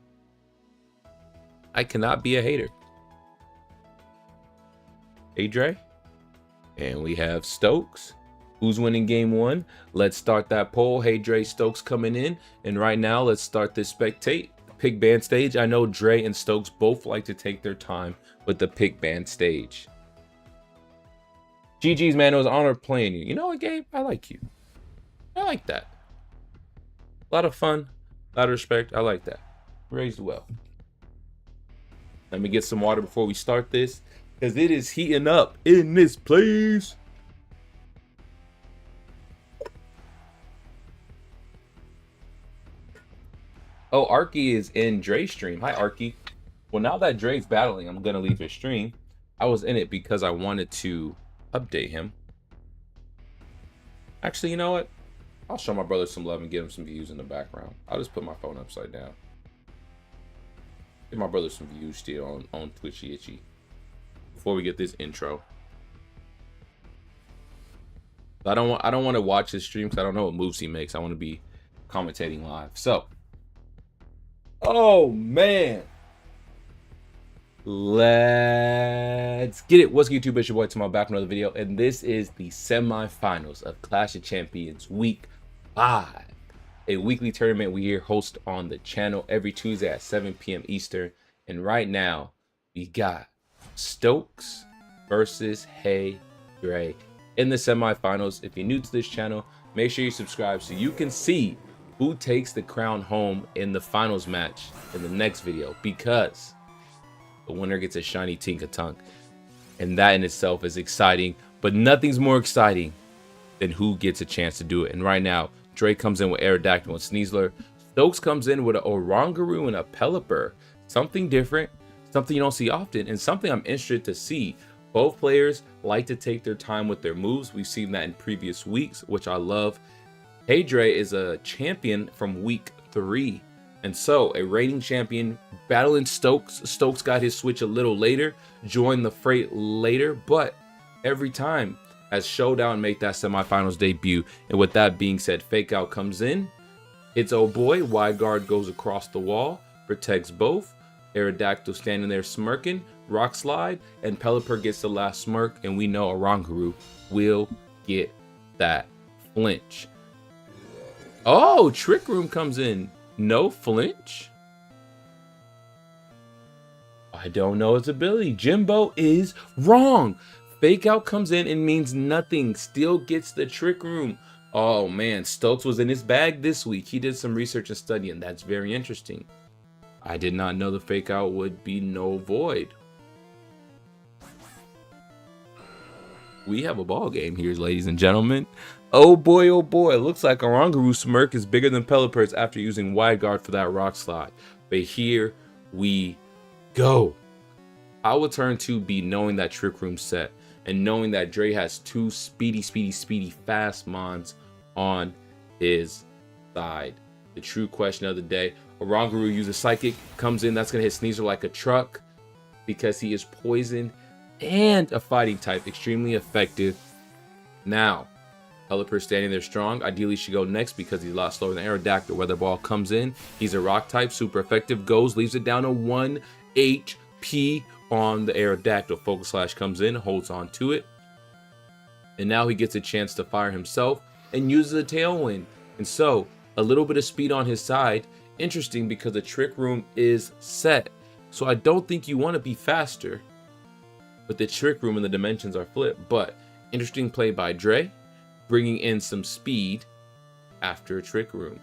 Speaker 1: I cannot be a hater. Hey Dre, and we have Stokes. Who's winning game 1? Let's start that poll. Hey Dre, Stokes coming in, and right now let's start this spectate pick ban stage. I know Dre and Stokes both like to take their time with the pick ban stage. GG's, man, it was an honor playing you. You know what, Gabe? I like you. I like that. A lot of fun, a lot of respect. I like that. Raised well. Let me get some water before we start this, because it is heating up in this place. Oh, Arky is in Dre's stream. Hi, Arky. Well, now that Dre's battling, I'm going to leave his stream. I was in it because I wanted to update him. Actually, you know what? I'll show my brother some love and give him some views in the background. I'll just put my phone upside down. Give my brother some views still on Twitchy Itchy before we get this intro. I don't want to watch his stream because I don't know what moves he makes. I want to be commentating live. So, oh man, let's get it. What's good, YouTube? It's your boy Timbo back with another video, and this is the semifinals of Clash of Champions Week 5, a weekly tournament we here host on the channel every Tuesday at 7 p.m. Eastern. And right now, we got Stokes versus Hey Dre in the semifinals. If you're new to this channel, make sure you subscribe so you can see who takes the crown home in the finals match in the next video, because the winner gets a shiny Tinkaton, and that in itself is exciting, but nothing's more exciting than who gets a chance to do it. And right now, Dre comes in with Aerodactyl and Sneasler. Stokes comes in with an Oranguru and a Pelipper. Something different, something you don't see often, and something I'm interested to see. Both players like to take their time with their moves. We've seen that in previous weeks, which I love. Hey Dre is a champion from week 3, and so a reigning champion battling Stokes. Stokes got his switch a little later, joined the fray later, but every time as Showdown make that semifinals debut. And with that being said, Fake Out comes in, It's oh boy, wide guard goes across the wall, protects both. Aerodactyl standing there smirking, rock slide, and Pelipper gets the last smirk, and we know Oranguru will get that flinch. Oh, Trick Room comes in. No flinch? I don't know its ability. Jimbo is wrong. Fake Out comes in and means nothing. Still gets the Trick Room. Oh man, Stokes was in his bag this week. He did some research and studying. That's very interesting. I did not know the Fake Out would be no void. We have a ball game here, ladies and gentlemen. Oh boy, it looks like Oranguru's smirk is bigger than Pelipper's after using wide guard for that rock slide. But here we go. Our turn 2 be knowing that Trick Room set and knowing that Dre has 2 speedy fast mons on his side. The true question of the day. Oranguru uses Psychic, comes in, that's going to hit Sneasel like a truck because he is poisoned and a fighting type, extremely effective. Now, Pelipper standing there strong, ideally should go next because he's a lot slower than Aerodactyl. Weather Ball comes in, he's a rock type, super effective, goes, leaves it down to 1 HP on the Aerodactyl. Focus Slash comes in, holds on to it, and now he gets a chance to fire himself and uses a Tailwind. And so, a little bit of speed on his side. Interesting because the Trick Room is set. So I don't think you want to be faster, but the Trick Room and the dimensions are flipped. But interesting play by Dre, bringing in some speed after a Trick Room.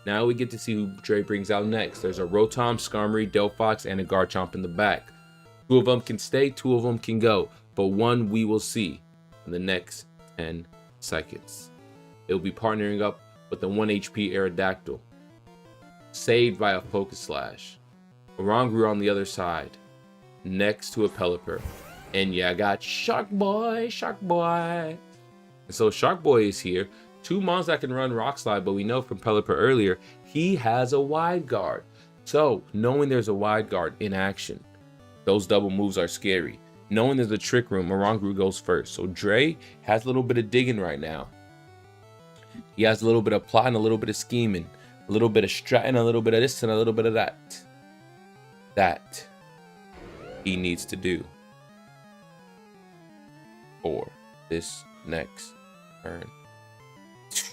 Speaker 1: Now we get to see who Dre brings out next. There's a Rotom, Skarmory, Delphox, and a Garchomp in the back. 2 of them can stay, 2 of them can go, but 1 we will see in the next 10 seconds. It'll be partnering up with the 1 HP Aerodactyl. Saved by a Focus Slash. Oranguru on the other side, next to a Pelipper. And yeah, I got Shark Boy. And so Shark Boy is here. 2 mons that can run Rock Slide, but we know from Pelipper earlier, he has a wide guard. So knowing there's a wide guard in action, those double moves are scary. Knowing there's a Trick Room, Oranguru goes first. So Dre has a little bit of digging right now. He has a little bit of plotting, a little bit of scheming, a little bit of strutting, a little bit of this and a little bit of that. That he needs to do for this next turn.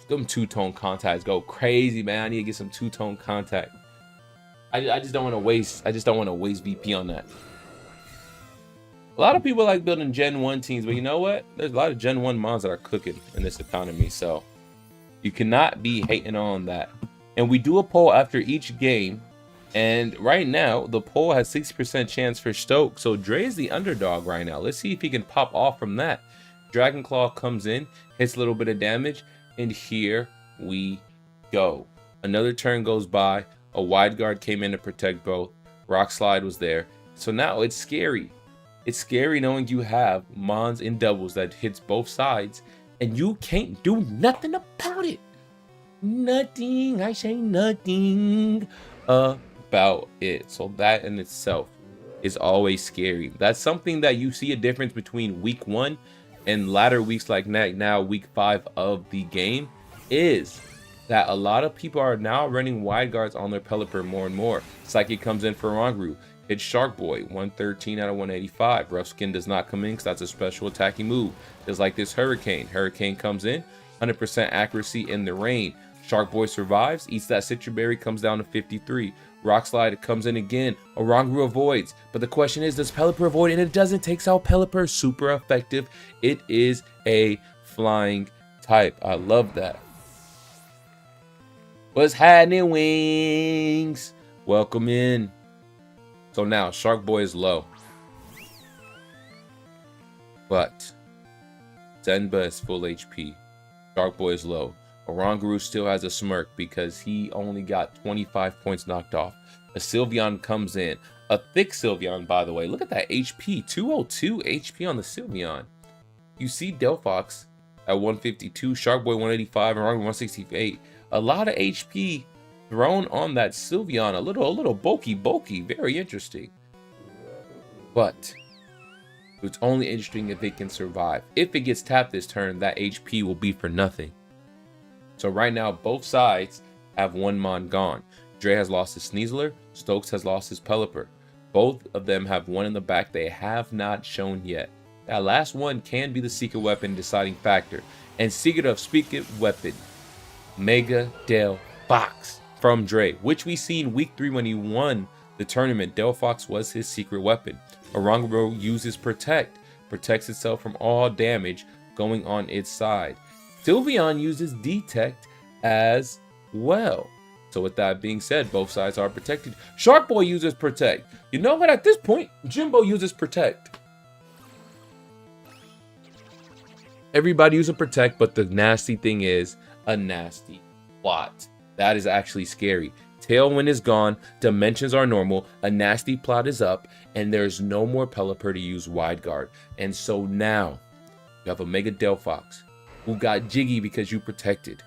Speaker 1: Them 2-tone contacts go crazy, man. I need to get some 2-tone contact. I just don't want to waste. I just don't want to waste VP on that. A lot of people like building Gen 1 teams, but you know what? There's a lot of Gen 1 mons that are cooking in this economy, so you cannot be hating on that. And we do a poll after each game, and right now the poll has 60% chance for Stoke, so Dre is the underdog right now. Let's see if he can pop off from that. Dragon Claw comes in, hits a little bit of damage, and here we go. Another turn goes by, a wide guard came in to protect both, Rock Slide was there, so now it's scary. It's scary knowing you have mons in doubles that hits both sides, and you can't do nothing about it. Nothing, I say nothing about it. So that in itself is always scary. That's something that you see a difference between week 1 and latter weeks like now week 5 of the game, is that a lot of people are now running wide guards on their Pelipper more and more. Psychic comes in for Oranguru. Hits Shark Boy, 113 out of 185. Rough Skin does not come in because that's a special attacking move. Just like this Hurricane. Hurricane comes in, 100% accuracy in the rain. Shark Boy survives, eats that Citra Berry, comes down to 53. Rock Slide comes in again. Oranguru avoids. But the question is, does Pelipper avoid? And it doesn't. Takes out Pelipper. Super effective. It is a flying type. I love that. What's happening, Wings? Welcome in. So now, Shark Boy is low. But Zenba is full HP. Shark Boy is low. Oranguru still has a smirk because he only got 25 points knocked off. A Sylveon comes in. A thick Sylveon, by the way. Look at that HP. 202 HP on the Sylveon. You see Delphox at 152. Shark Boy 185. Oranguru 168. A lot of HP thrown on that Sylveon. A little bulky. Very interesting. But it's only interesting if it can survive. If it gets tapped this turn, that HP will be for nothing. So right now, both sides have one Mon gone. Dre has lost his Sneasler. Stokes has lost his Pelipper. Both of them have one in the back they have not shown yet. That last one can be the secret weapon deciding factor. And secret of secret weapon, Mega Delphox from Dre, which we seen week 3 when he won the tournament. Delphox was his secret weapon. Oranguru uses Protect, protects itself from all damage going on its side. Sylveon uses Detect as well. So with that being said, both sides are protected. Shark Boy uses Protect. You know what? At this point, Jimbo uses Protect. Everybody uses Protect, but the nasty thing is a nasty plot. That is actually scary. Tailwind is gone, dimensions are normal, a nasty plot is up, and there's no more Pelipper to use Wide Guard. And so now, you have a Mega Delphox who got jiggy because you protected.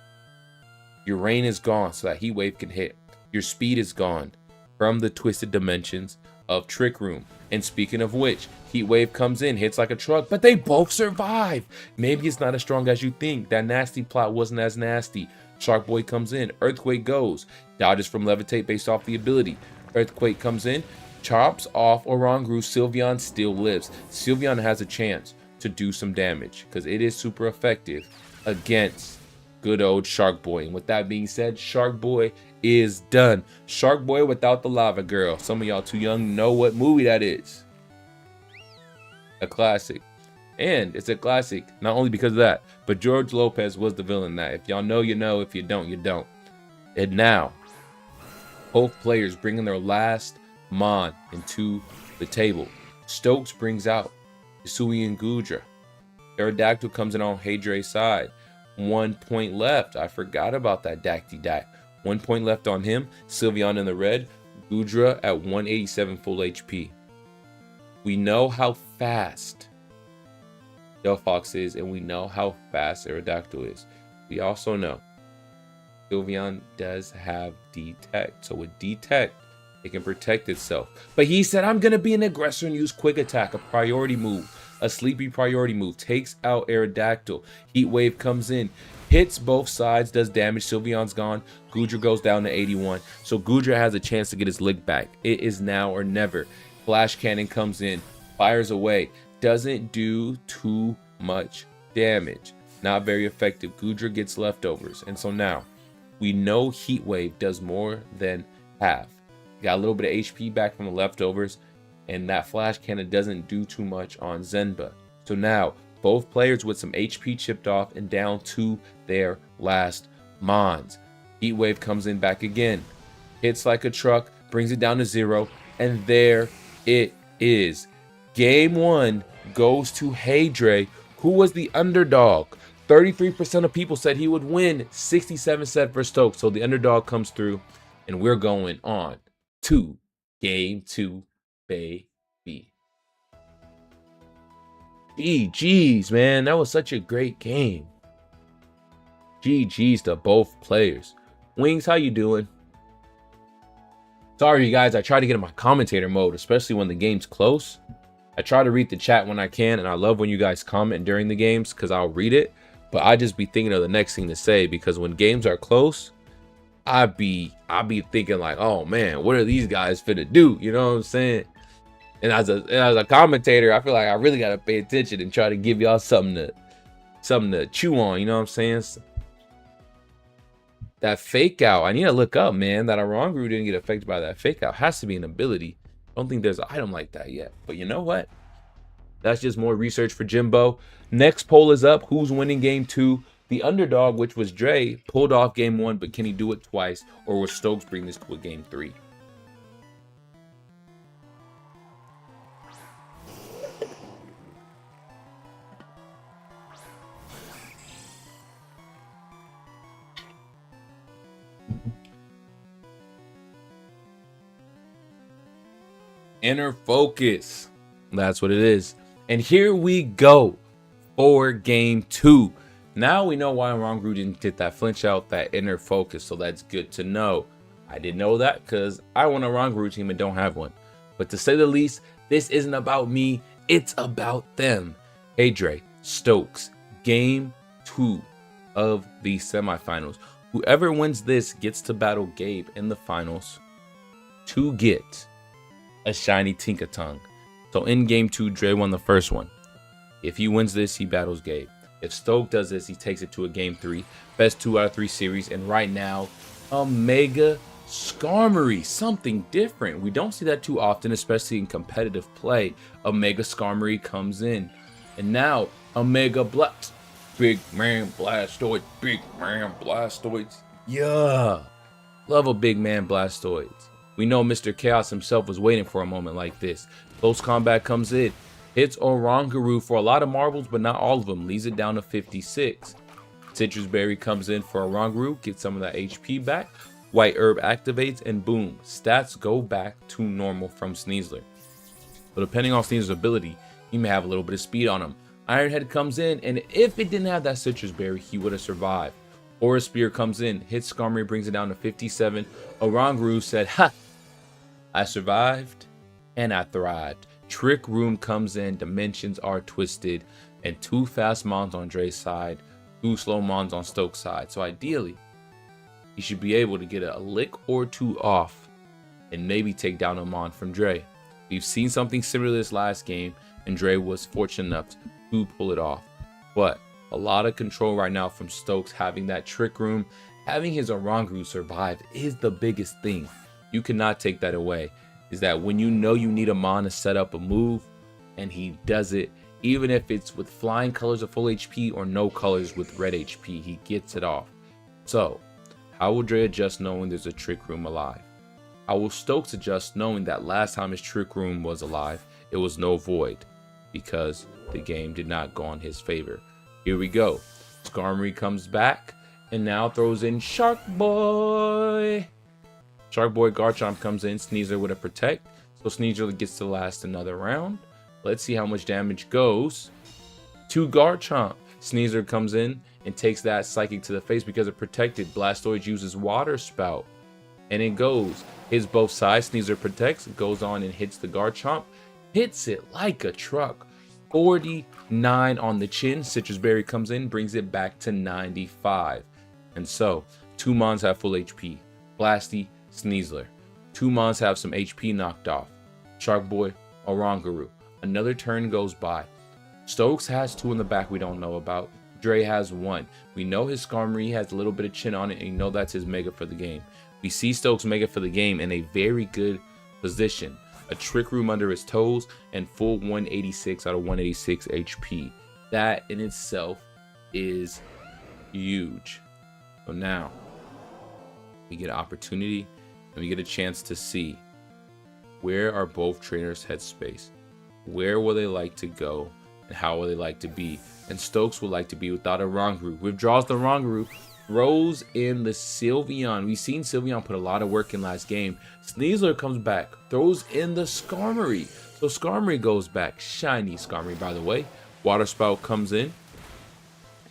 Speaker 1: Your rain is gone so that Heat Wave can hit. Your speed is gone from the twisted dimensions of Trick Room. And speaking of which, Heat Wave comes in, hits like a truck, but they both survive. Maybe it's not as strong as you think. That nasty plot wasn't as nasty. Shark Boy comes in, Earthquake goes, dodges from Levitate based off the ability. Earthquake comes in, chops off Oranguru. Sylveon still lives. Sylveon has a chance to do some damage because it is super effective against good old Shark Boy. And with that being said, Shark Boy is done. Shark Boy without the lava girl. Some of y'all too young to know what movie that is. A classic. And it's a classic not only because of that, but George Lopez was the villain in that. If y'all know, you know. If you don't, you don't. And now, both players bringing their last Mon into the table. Stokes brings out Hisui and Gudra. Aerodactyl comes in on Hadre's side. 1 point left. I forgot about that Dacty Dak. 1 point left on him. Sylveon in the red. Gudra at 187 full HP. We know how fast Delphox is, and we know how fast Aerodactyl is. We also know Sylveon does have Detect. So with Detect, it can protect itself. But he said, I'm going to be an aggressor and use Quick Attack, a priority move. A sleepy priority move. Takes out Aerodactyl. Heat Wave comes in. Hits both sides. Does damage. Sylveon's gone. Gudra goes down to 81. So Gudra has a chance to get his lick back. It is now or never. Flash Cannon comes in. Fires away. Doesn't do too much damage. Not very effective. Gudra gets leftovers. And so now, we know Heat Wave does more than half. Got a little bit of HP back from the leftovers. And that Flash Cannon doesn't do too much on Zenba. So now, both players with some HP chipped off and down to their last Mons. Heat Wave comes in back again. Hits like a truck. Brings it down to 0. And there it is. Game 1 goes to Hadre, who was the underdog. 33% of people said he would win. 67 said for Stokes. So the underdog comes through. And we're going on to Game 2. Baby. GG's, man. That was such a great game. GG's to both players. Wings, how you doing? Sorry, you guys. I try to get in my commentator mode, especially when the game's close. I try to read the chat when I can, and I love when you guys comment during the games because I'll read it. But I just be thinking of the next thing to say because when games are close, I be thinking like, oh man, what are these guys finna do? You know what I'm saying? And as a commentator, I feel like I really gotta pay attention and try to give y'all something to chew on. You know what I'm saying? That fake out, I need to look up, man. That Oranguru didn't get affected by that fake out. Has to be an ability. I don't think there's an item like that yet. But you know what? That's just more research for Jimbo. Next poll is up. Who's winning game 2? The underdog, which was Dre, pulled off game 1, but can he do it twice? Or will Stokes bring this to a game 3? Inner focus. That's what it is. And here we go for game 2. Now we know why Oranguru didn't get that flinch out, that inner focus. So that's good to know. I didn't know that because I want a Oranguru team and don't have one. But to say the least, this isn't about me. It's about them. Hadre, Stokes, game 2 of the semifinals. Whoever wins this gets to battle Gabe in the finals to get a shiny Tinkaton. So in game 2, Dre won the first one. If he wins this, he battles Gabe. If Stoke does this, he takes it to a game 3. Best 2 out of 3 series. And right now, a Mega Skarmory. Something different. We don't see that too often, especially in competitive play. A Mega Skarmory comes in. And now, a Mega Blast. Big man Blastoise. Big man Blastoise. Yeah. Love a big man Blastoise. We know Mr. Chaos himself was waiting for a moment like this. Close combat comes in. Hits Oranguru for a lot of marbles, but not all of them. Leaves it down to 56. Citrus Berry comes in for Oranguru. Gets some of that HP back. White Herb activates, and boom. Stats go back to normal from Sneasler. But depending on Sneasler's ability, he may have a little bit of speed on him. Iron Head comes in, and if it didn't have that Citrus Berry, he would have survived. Aura Spear comes in. Hits Skarmory, brings it down to 57. Oranguru said, ha! I survived, and I thrived. Trick Room comes in, dimensions are twisted, and 2 fast Mons on Dre's side, 2 slow Mons on Stoke's side. So ideally, he should be able to get a lick or 2 off, and maybe take down a Mon from Dre. We've seen something similar this last game, and Dre was fortunate enough to pull it off. But a lot of control right now from Stokes, having that Trick Room, having his Oranguru survive is the biggest thing. You cannot take that away. Is that when you know you need a Mon to set up a move, and he does it, even if it's with flying colors of full HP or no colors with red HP, he gets it off. So, how will Dre adjust knowing there's a Trick Room alive? How will Stokes adjust knowing that last time his Trick Room was alive, it was no void, because the game did not go on his favor. Here we go. Skarmory comes back, and now throws in Shark Boy. Shark Boy Garchomp comes in, Sneasler with a Protect, so Sneasler gets to last another round. Let's see how much damage goes to Garchomp. Sneasler comes in and takes that Psychic to the face because it protected. Blastoise uses Water Spout, and it goes. Hits both sides, Sneasler protects, goes on and hits the Garchomp. Hits it like a truck. 49 on the chin. Citrus Berry comes in, brings it back to 95. And so, 2 Mons have full HP. Blasty, Sneasler. 2 Mons have some HP knocked off. Shark Boy, Oranguru. Another turn goes by. Stokes has 2 in the back we don't know about. Dre has 1. We know his Skarmory has a little bit of chin on it, and you know that's his Mega for the game. We see Stokes Mega for the game in a very good position. A Trick Room under his toes, and full 186 out of 186 HP. That in itself is huge. So now, we get an opportunity, and we get a chance to see where are both trainers' headspace. Where will they like to go, and how will they like to be? And Stokes would like to be without a Oranguru. Withdraws the Oranguru, throws in the Sylveon. We've seen Sylveon put a lot of work in last game. Sneasler comes back, throws in the Skarmory. So Skarmory goes back. Shiny Skarmory, by the way. Water Spout comes in,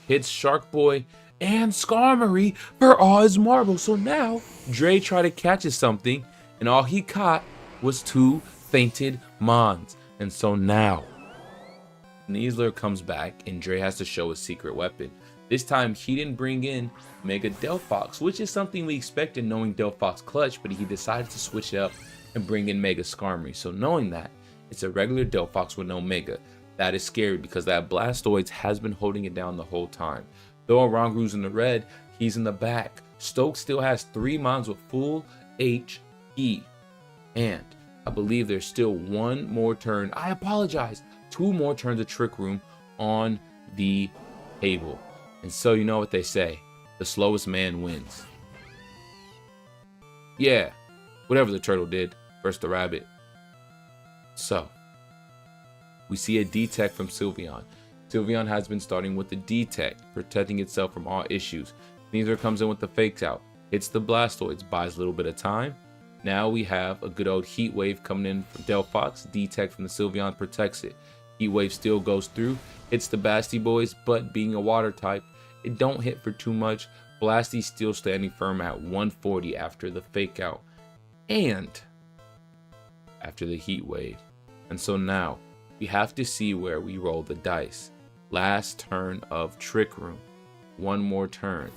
Speaker 1: hits Shark Boy and Skarmory for all his marbles. So now Dre tried to catch something, and all he caught was 2 fainted Mons. And so now Sneasler comes back, and Dre has to show his secret weapon. This time, he didn't bring in Mega Delphox, which is something we expected knowing Delphox clutch, but he decided to switch it up and bring in Mega Skarmory. So knowing that, it's a regular Delphox with no Mega. That is scary because that Blastoise has been holding it down the whole time. Though Oranguru's in the red, he's in the back. Stokes still has 3 Mons with full HP. And I believe there's still 1 more turn. I apologize. 2 more turns of Trick Room on the table. And so you know what they say, the slowest man wins. Yeah, whatever the turtle did, first the rabbit. So, we see a D-Tech from Sylveon. Sylveon has been starting with the D-Tech, protecting itself from all issues. Sneasler comes in with the Fakes Out, hits the Blastoise, buys a little bit of time. Now we have a good old Heat Wave coming in from Delphox. D-Tech from the Sylveon protects it. Heat Wave still goes through, hits the Basti Boys, but being a water type, it don't hit for too much. Blasty still standing firm at 140 after the Fake Out and after the Heat Wave. And so now we have to see where we roll the dice. Last turn of Trick Room. 1 more turn.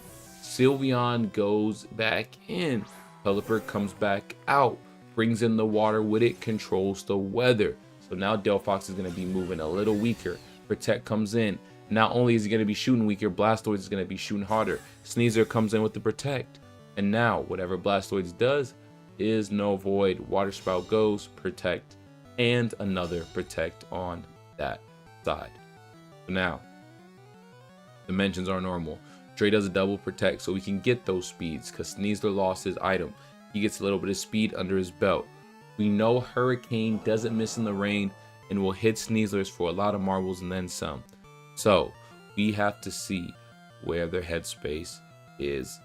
Speaker 1: Sylveon goes back in. Pelipper comes back out, brings in the water with it, controls the weather. So now Delphox is going to be moving a little weaker. Protect comes in. Not only is he going to be shooting weaker, Blastoise is going to be shooting harder. Sneasler comes in with the Protect. And now, whatever Blastoise does is no void. Water Spout goes, Protect, and another Protect on that side. So now, dimensions are normal. Dre does a double Protect so we can get those speeds because Sneasler lost his item. He gets a little bit of speed under his belt. We know Hurricane doesn't miss in the rain and will hit Sneaslers for a lot of marbles and then some. So we have to see where their headspace is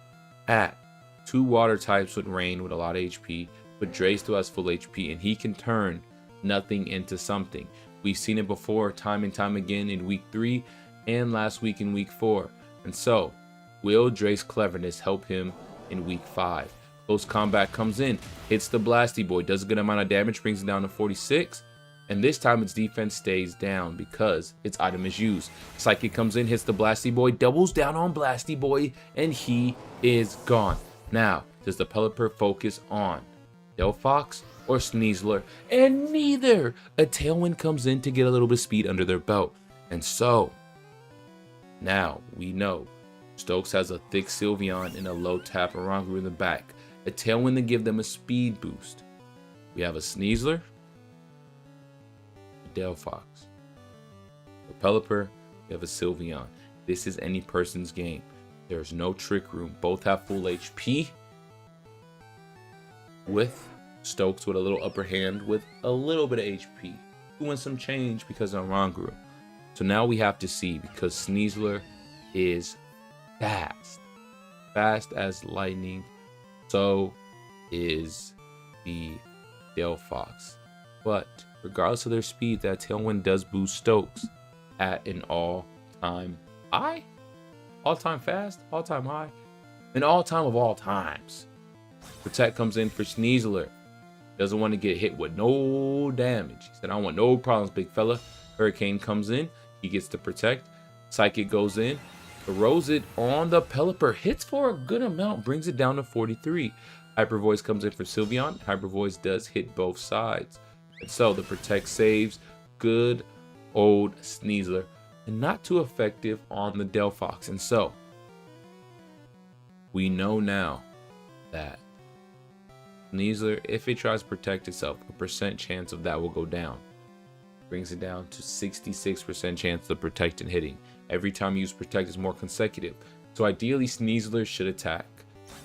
Speaker 1: at. 2 water types with rain with a lot of HP, but Dre still has full HP and he can turn nothing into something. We've seen it before time and time again in week 3 and last week in week 4. And so, will Dre's cleverness help him in week 5? Close combat comes in, hits the Blasty Boy, does a good amount of damage, brings it down to 46. And this time its defense stays down because its item is used. Psychic comes in, hits the Blasty Boy, doubles down on Blasty Boy, and he is gone. Now, does the Pelipper focus on Delphox or Sneasler? And neither! A Tailwind comes in to get a little bit of speed under their belt. And so, now we know Stokes has a thick Sylveon and a low tap Oranguru in the back. A Tailwind to give them a speed boost. We have a Sneasler, Delphox. For Pelipper, we have a Sylveon. This is any person's game. There's no trick room. Both have full HP. With Stokes with a little upper hand with a little bit of HP. Doing some change because of Oranguru. So now we have to see because Sneasler is fast. Fast as lightning. So is the Delphox. But regardless of their speed, that Tailwind does boost Stokes at an all-time high? All-time fast? All-time high? An all-time of all times. Protect comes in for Sneasler. Doesn't want to get hit with no damage. He said, I don't want no problems, big fella. Hurricane comes in. He gets to Protect. Psychic goes in. Throws it on the Pelipper. Hits for a good amount. Brings it down to 43. Hyper Voice comes in for Sylveon. Hyper Voice does hit both sides. And so the Protect saves good old Sneasler. And not too effective on the Delphox. And so we know now that Sneasler, if it tries to protect itself, a percent chance of that will go down. Brings it down to 66% chance of Protect and hitting. Every time you use Protect is more consecutive. So ideally Sneasler should attack.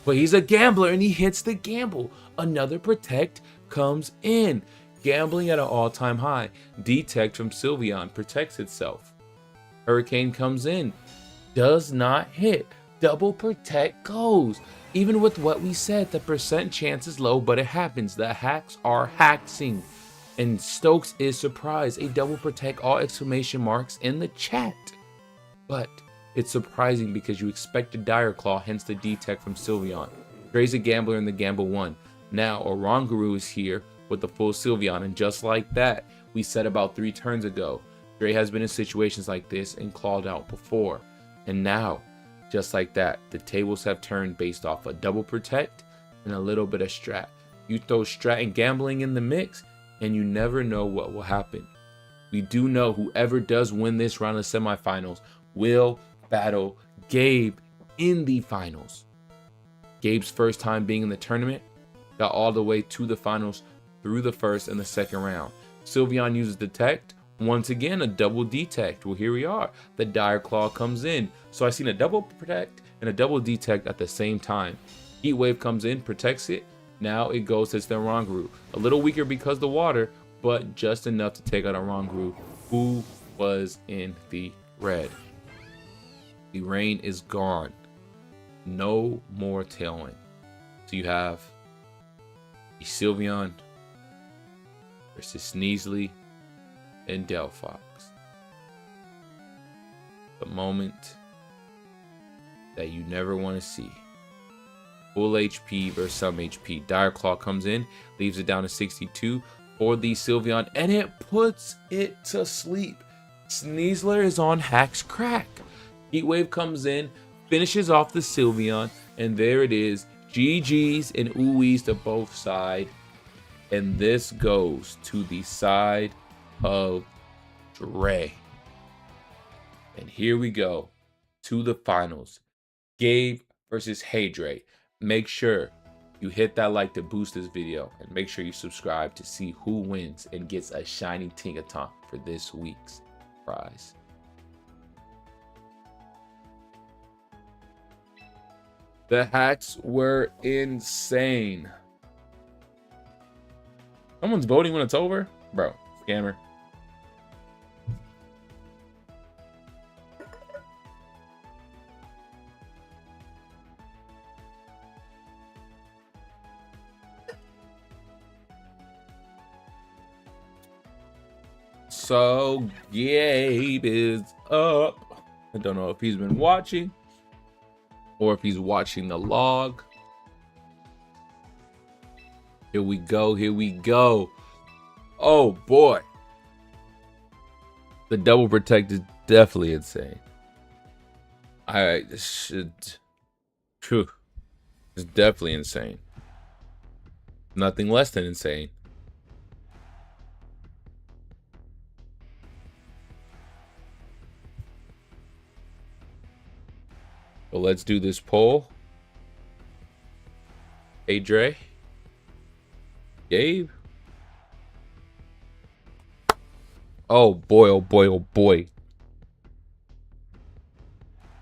Speaker 1: But he's a gambler and he hits the gamble. Another Protect comes in. Gambling at an all-time high. Detect from Sylveon protects itself. Hurricane comes in. Does not hit. Double Protect goes. Even with what we said, the percent chance is low, but it happens. The hacks are haxing. And Stokes is surprised. A double Protect, all exclamation marks in the chat. But it's surprising because you expected Dire Claw, hence the detect from Sylveon. Dre's a gambler in the gamble won. Now Oranguru is here with the full Sylveon, and just like that, we said about 3 turns ago, Dre has been in situations like this and clawed out before. And now, just like that, the tables have turned based off a double Protect and a little bit of strat. You throw strat and gambling in the mix, and you never know what will happen. We do know whoever does win this round of semifinals will battle Gabe in the finals. Gabe's first time being in the tournament, got all the way to the finals through the first and the second round. Sylveon uses Detect. Once again, a double Detect. Well, here we are. The Dire Claw comes in. So I seen a double Protect and a double Detect at the same time. Heat Wave comes in, protects it. Now it goes to the Oranguru. A little weaker because of the water, but just enough to take out Oranguru, who was in the red. The rain is gone. No more Tailwind. So you have a Sylveon versus Sneasler and Delphox. The moment that you never want to see. Full HP versus some HP. Dire Claw comes in, leaves it down to 62 for the Sylveon, and it puts it to sleep. Sneasler is on Hack's crack. Heat Wave comes in, finishes off the Sylveon, and there it is. GG's and ooies to both sides. And this goes to the side of Dre. And here we go to the finals. Gabe versus Hey Dre. Make sure you hit that like to boost this video, and make sure you subscribe to see who wins and gets a shiny Tinkaton for this week's prize. The hacks were insane. Someone's voting when it's over? Bro, scammer. So Gabe is up. I don't know if he's been watching or if he's watching the log. Here we go. Here we go. Oh boy. The double protect is definitely insane. Alright, this should. Phew. It's definitely insane. Nothing less than insane. Well, let's do this poll. Hey, Dre. Gabe. Oh boy, oh boy, oh boy.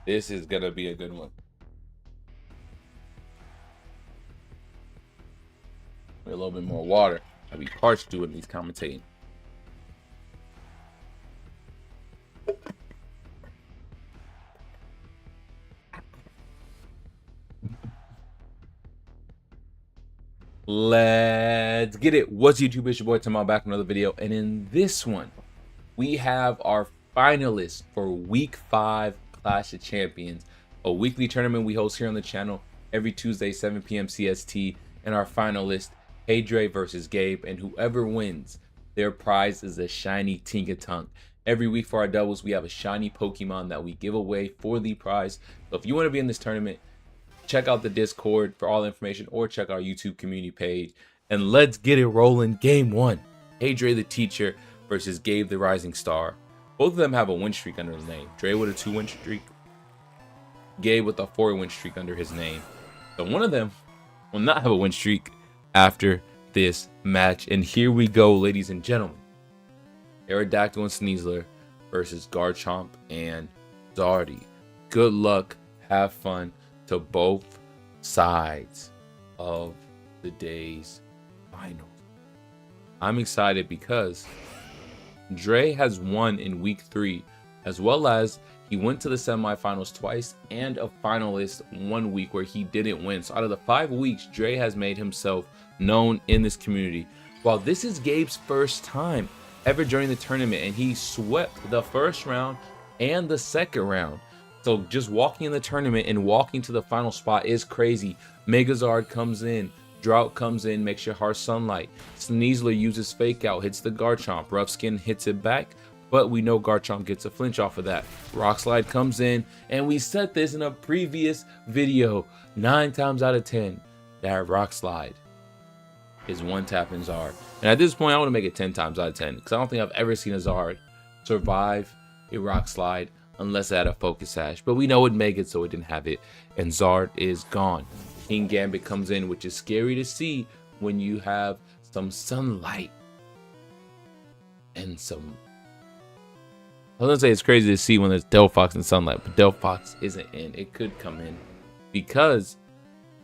Speaker 1: This is gonna be a good one. A little bit more water. I'll be parched doing these commentating. Let's get it. What's YouTube? It's your boy Timbo back with another video, and in this one we have our finalists for week 5 Clash of Champions, a weekly tournament we host here on the channel every Tuesday 7 p.m. CST, and our finalist Hey Dre versus Gabe, and whoever wins, their prize is a shiny Tinkaton. Every week for our doubles we have a shiny Pokemon that we give away for the prize. So if you want to be in this tournament, check out the Discord for all information, or check our YouTube community page. And let's get it rolling. Game 1. Hey Dre the teacher versus Gabe the rising star. Both of them have a win streak under his name. Dre with a 2-win streak. Gabe with a 4-win streak under his name. So one of them will not have a win streak after this match. And here we go, ladies and gentlemen. Aerodactyl and Sneasler versus Garchomp and Zardy. Good luck. Have fun to both sides of the day's finals. I'm excited because Dre has won in week 3, as well as he went to the semifinals twice and a finalist 1 week where he didn't win. So out of the 5 weeks, Dre has made himself known in this community. While this is Gabe's first time ever joining the tournament, and he swept the first round and the second round. So just walking in the tournament and walking to the final spot is crazy. Megazard comes in, Drought comes in, makes your heart sunlight. Sneasler uses fake out, hits the Garchomp. Rough Skin hits it back, but we know Garchomp gets a flinch off of that. Rock Slide comes in, and we said this in a previous video. 9 times out of 10, that Rock Slide is one-tapping Zard. And at this point, I want to make it 10 times out of 10, because I don't think I've ever seen a Zard survive a Rock Slide unless it had a Focus Sash. But we know it made it, so it didn't have it. And Zard is gone. King Gambit comes in, which is scary to see when you have some sunlight. And some... I was going to say it's crazy to see when there's Delphox and sunlight, but Delphox isn't in. It could come in. Because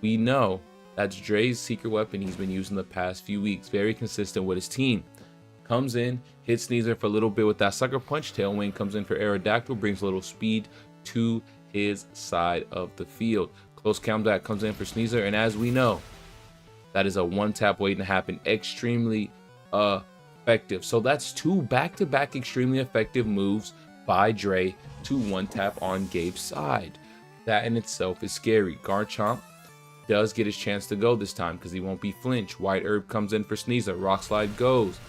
Speaker 1: we know that's Dre's secret weapon he's been using the past few weeks. Very consistent with his team. Comes in, hits Sneasler for a little bit with that Sucker Punch. Tailwind comes in for Aerodactyl, brings a little speed to his side of the field. Close Combat comes in for Sneasler, and as we know, that is a one-tap waiting to happen. Extremely effective. So that's 2 back-to-back extremely effective moves by Dre to one-tap on Gabe's side. That in itself is scary. Garchomp does get his chance to go this time because he won't be flinch. White Herb comes in for Sneasler. Rock Slide goes.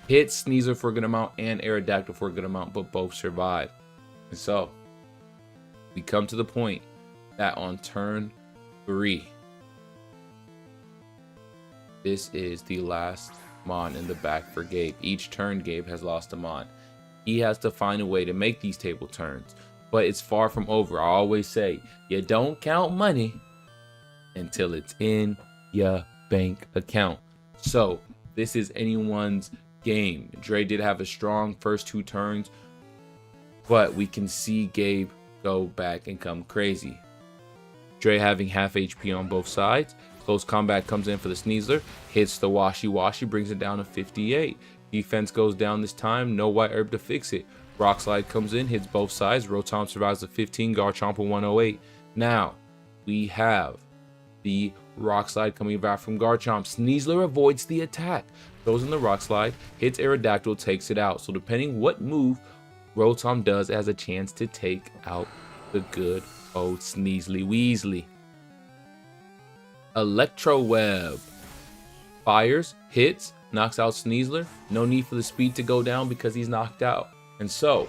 Speaker 1: Hits Sneasler for a good amount and Aerodactyl for a good amount, but both survive. And so we come to the point that on turn 3, this is the last Mon in the back for Gabe. Each turn, Gabe has lost a Mon. He has to find a way to make these table turns, but it's far from over. I always say, you don't count money until it's in your bank account. So this is anyone's game. Dre did have a strong first 2 turns, but we can see Gabe go back and come crazy. Dre having half HP on both sides. Close combat comes in for the Sneasler, hits the Washi, brings it down to 58. Defense goes down this time, no white herb to fix it. Rock Slide comes in, hits both sides. Rotom survives the 15, Garchomp 108. Now, we have the Rock Slide coming back from Garchomp. Sneasler avoids the attack, goes in the Rock Slide, hits Aerodactyl, takes it out. So depending what move Rotom does, it has a chance to take out the good old Sneasly Weasley. Electro Web fires, hits, knocks out Sneasler. No need for the speed to go down because he's knocked out. And so,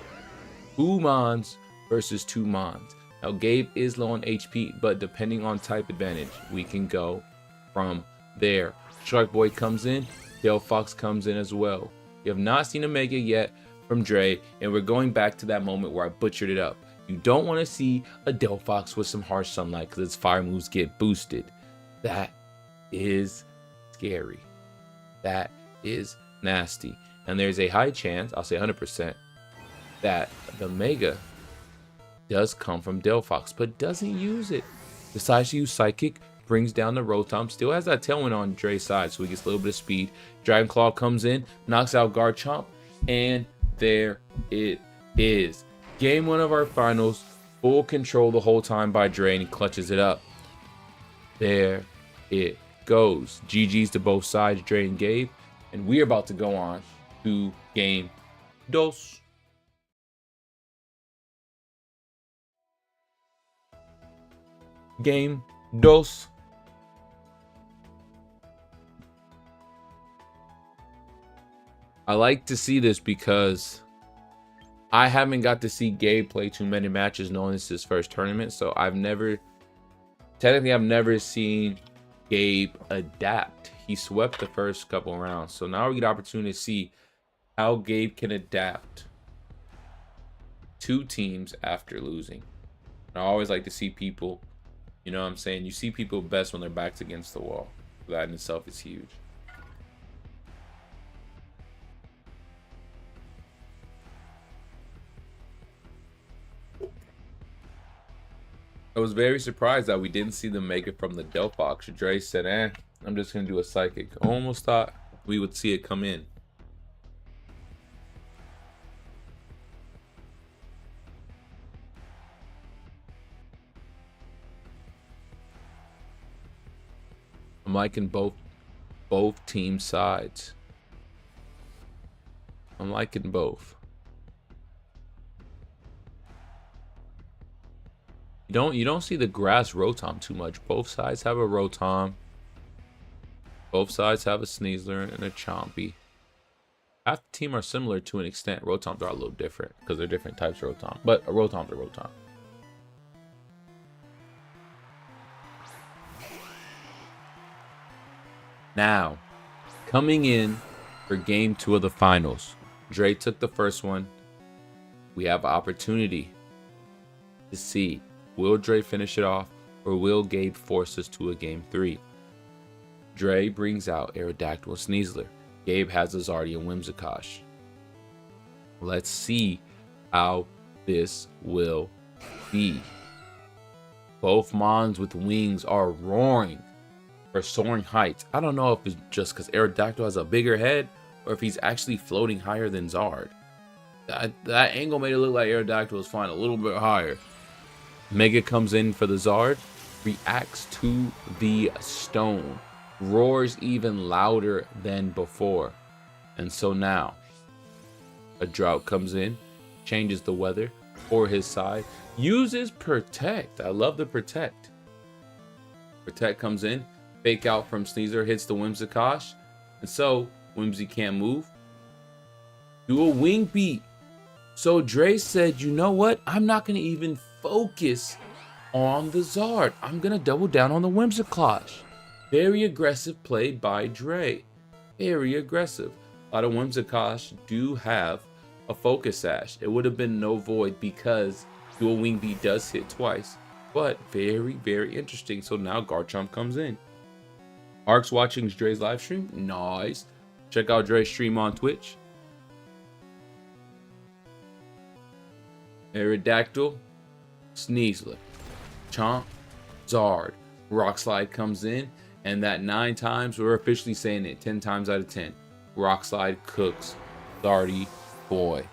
Speaker 1: 2 Mons versus 2 Mons. Now Gabe is low on HP, but depending on type advantage, we can go from there. Shark Boy comes in, Delphox comes in as well. You have not seen a Mega yet from Dre, and we're going back to that moment where I butchered it up. You don't want to see a Delphox with some harsh sunlight because its fire moves get boosted. That is scary. That is nasty. And there's a high chance, I'll say 100%, that the Mega does come from Delphox, but doesn't use it. Decides to use Psychic, brings down the Rotom, still has that Tailwind on Dre's side, so he gets a little bit of speed. Dragon Claw comes in, knocks out Garchomp, and there it is. Game 1 of our finals, full control the whole time by Dre, and he clutches it up. There it goes. GG's to both sides, Dre and Gabe. And we're about to go on to game 2. Game 2. I like to see this because I haven't got to see Gabe play too many matches knowing this is his first tournament. So I've never seen Gabe adapt. He swept the first couple rounds. So now we get the opportunity to see how Gabe can adapt 2 teams after losing. And I always like to see people, you know what I'm saying? You see people best when their back's against the wall. That in itself is huge. I was very surprised that we didn't see them make it from the Delphox. Dre said, I'm just going to do a Psychic. Almost thought we would see it come in. I'm liking both team sides. I'm liking both. You don't see the grass Rotom too much. Both sides have a Rotom. Both sides have a Sneasler and a Chompy. Half the team are similar to an extent. Rotoms are a little different because they're different types of Rotom. But a Rotom's a Rotom. Now, coming in for game 2 of the finals. Dre took the first one. We have an opportunity to see, will Dre finish it off or will Gabe force us to a game 3? Dre brings out Aerodactyl Sneasler. Gabe has a Zardian Whimsicott. Let's see how this will be. Both Mons with wings are roaring for soaring heights. I don't know if it's just because Aerodactyl has a bigger head or if he's actually floating higher than Zard. That angle made it look like Aerodactyl was flying a little bit higher. Mega comes in for the Zard, reacts to the stone, roars even louder than before. And so now, a Drought comes in, changes the weather for his side, uses Protect. I love the Protect. Protect comes in, fake out from Sneasler, hits the Whimsicott. And so, Whimsy can't move. Do a Wing Beat. So Dre said, you know what? I'm not going to even focus on the Zard. I'm going to double down on the Whimsicott. Very aggressive play by Dre. Very aggressive. A lot of Whimsicott do have a Focus Sash. It would have been no Void because Dual Wing B does hit twice. But very, very interesting. So now Garchomp comes in. Ark's watching Dre's live stream. Nice. Check out Dre's stream on Twitch. Aerodactyl, Sneasler, Chomp, Zard. Rock Slide comes in, and that 9 times, we're officially saying it 10 times out of 10. Rock Slide cooks Zardy boy.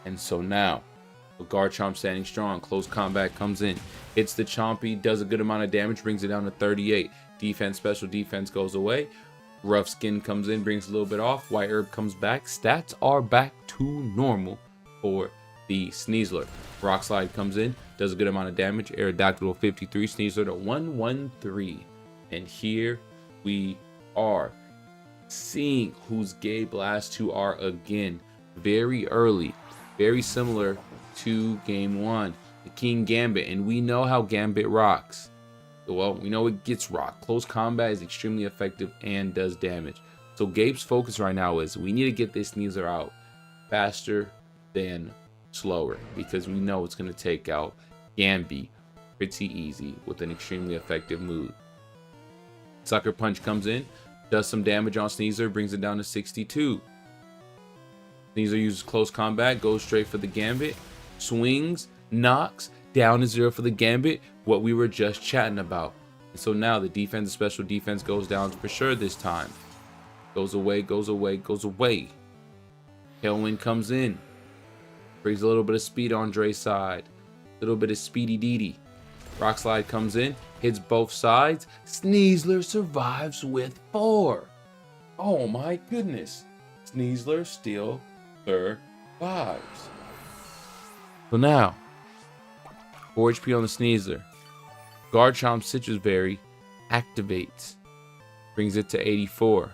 Speaker 1: And so now, with Garchomp standing strong, close combat comes in. Hits the Chompy, does a good amount of damage, brings it down to 38. Defense, special defense goes away. Rough Skin comes in, brings a little bit off. White Herb comes back. Stats are back to normal for the Sneasler. Rock Slide comes in, does a good amount of damage. Aerodactyl 53, Sneasler to 113. And here we are seeing whose Gay Blast 2 are again. Very early, very similar to game 1. The King Gambit, and we know how Gambit rocks. Well, we know it gets rocked. Close combat is extremely effective and does damage. So Gabe's focus right now is we need to get this Sneasler out faster than slower, because we know it's going to take out Gambit pretty easy with an extremely effective move. Sucker Punch comes in, does some damage on Sneasler, brings it down to 62. Sneasler uses close combat, goes straight for the Gambit, swings, knocks, down to 0 for the Gambit, what we were just chatting about. And so now the defense, the special defense goes down for sure this time. Goes away, goes away, goes away. Tailwind comes in. Brings a little bit of speed on Dre's side. A little bit of speedy deedy. Rock Slide comes in, hits both sides. Sneasler survives with 4. Oh my goodness. Sneasler still survives. So now, 4 HP on the Sneasler. Garchomp Citrus Berry activates. Brings it to 84.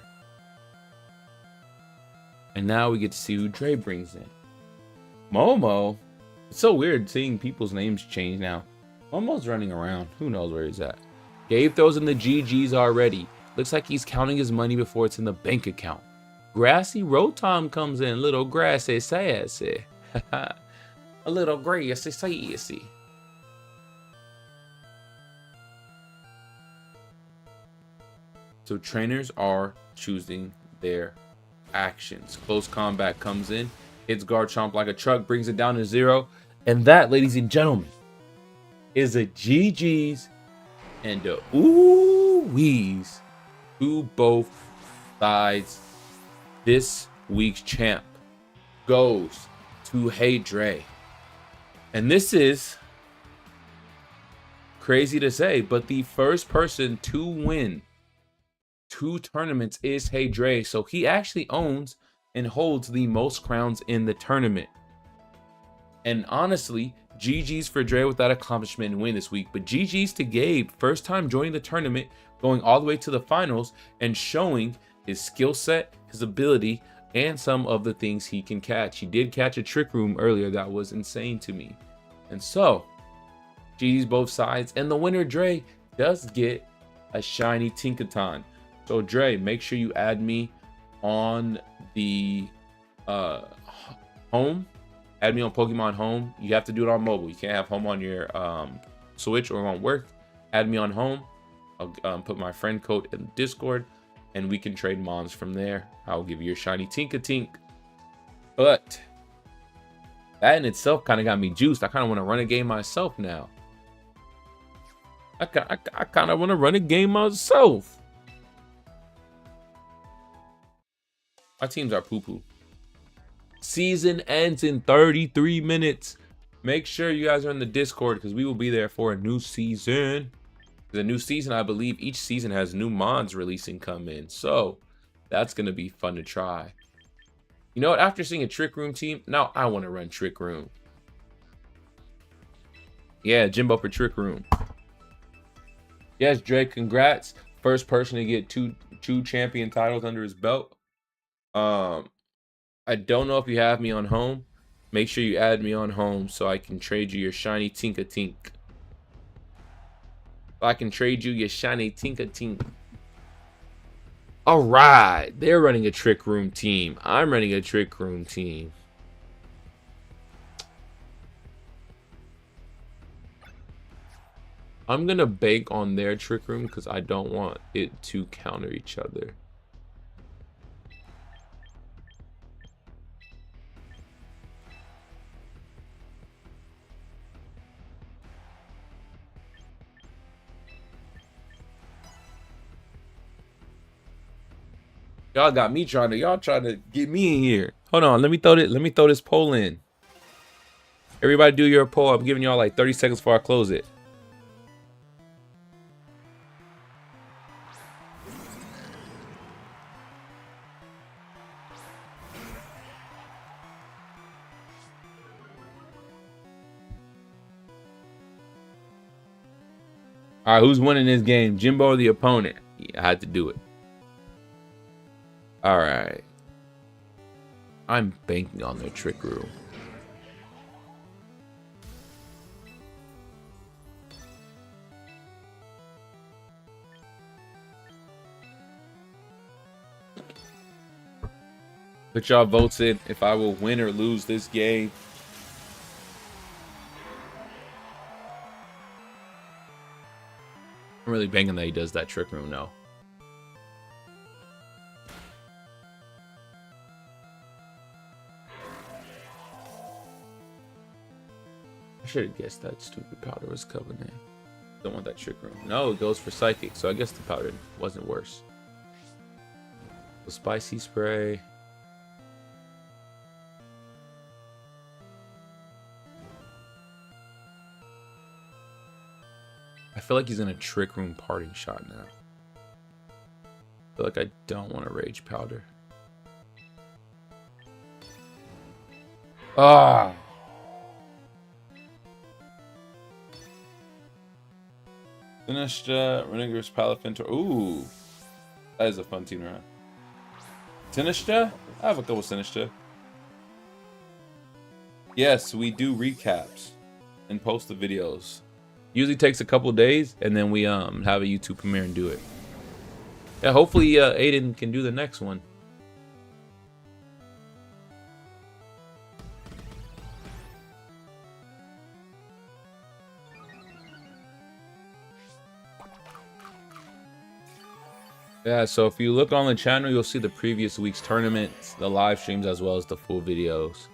Speaker 1: And now we get to see who Dre brings in. Momo. It's so weird seeing people's names change now. Momo's running around. Who knows where he's at? Gabe throws in the GGs already. Looks like he's counting his money before it's in the bank account. Grassy Rotom comes in. Little grassy sassy. A little grassy sassy. So trainers are choosing their actions. Close combat comes in. Hits Garchomp like a truck, brings it down to 0. And that, ladies and gentlemen, is a GG's and a ooh-wees to both sides. This week's champ goes to Hey Dre. And this is crazy to say, but the first person to win 2 tournaments is Hey Dre. So he actually owns and holds the most crowns in the tournament. And honestly, GG's for Dre with that accomplishment and win this week. But GG's to Gabe, first time joining the tournament, going all the way to the finals and showing his skill set, his ability, and some of the things he can catch. He did catch a Trick Room earlier that was insane to me. And so, GG's both sides. And the winner, Dre, does get a shiny Tinkaton. So Dre, make sure you add me on the home. Add me on Pokemon Home. You have to do it on mobile. You can't have home on your Switch or it won't work. Add me on home. I'll put my friend code in Discord and we can trade mons from there. I'll give you your shiny Tinkatink. But that in itself kind of got me juiced. I kind of want to run a game myself now. I kind of want to run a game myself. My teams are poo-poo. Season ends in 33 minutes. Make sure you guys are in the Discord because we will be there for a new season. The new season, I believe each season has new mods releasing come in. So that's going to be fun to try. You know what? After seeing a Trick Room team, now I want to run Trick Room. Yeah, Jimbo for Trick Room. Yes, Drake, congrats. First person to get two champion titles under his belt. I don't know if you have me on home. Make sure you add me on home so I can trade you your shiny Tinkatink. I can trade you your shiny Tinkaton. All right, they're running a Trick Room team. I'm running a Trick Room team. I'm gonna bank on their Trick Room because I don't want it to counter each other. Y'all got me y'all trying to get me in here. Hold on, let me throw this poll in. Everybody do your poll. I'm giving y'all like 30 seconds before I close it. All right, who's winning this game? Jimbo or the opponent? Yeah, I had to do it. All right. I'm banking on their Trick Room. Put y'all votes in if I will win or lose this game. I'm really banking that he does that Trick Room now. I should have guessed that stupid powder was Covenant. Don't want that Trick Room. No, it goes for Psychic, so I guess the powder wasn't worse. The Spicy Spray. I feel like he's in a Trick Room Parting Shot now. I feel like I don't want to Rage Powder. Ah! Sinistcha, Renegades, Palafintor. Ooh! That is a fun team around. Sinistcha? I have a couple Sinistcha. Yes, we do recaps and post the videos. Usually takes a couple days, and then we have a YouTube premiere and do it. Yeah, hopefully Aiden can do the next one. Yeah, so if you look on the channel, you'll see the previous week's tournaments, the live streams, as well as the full videos.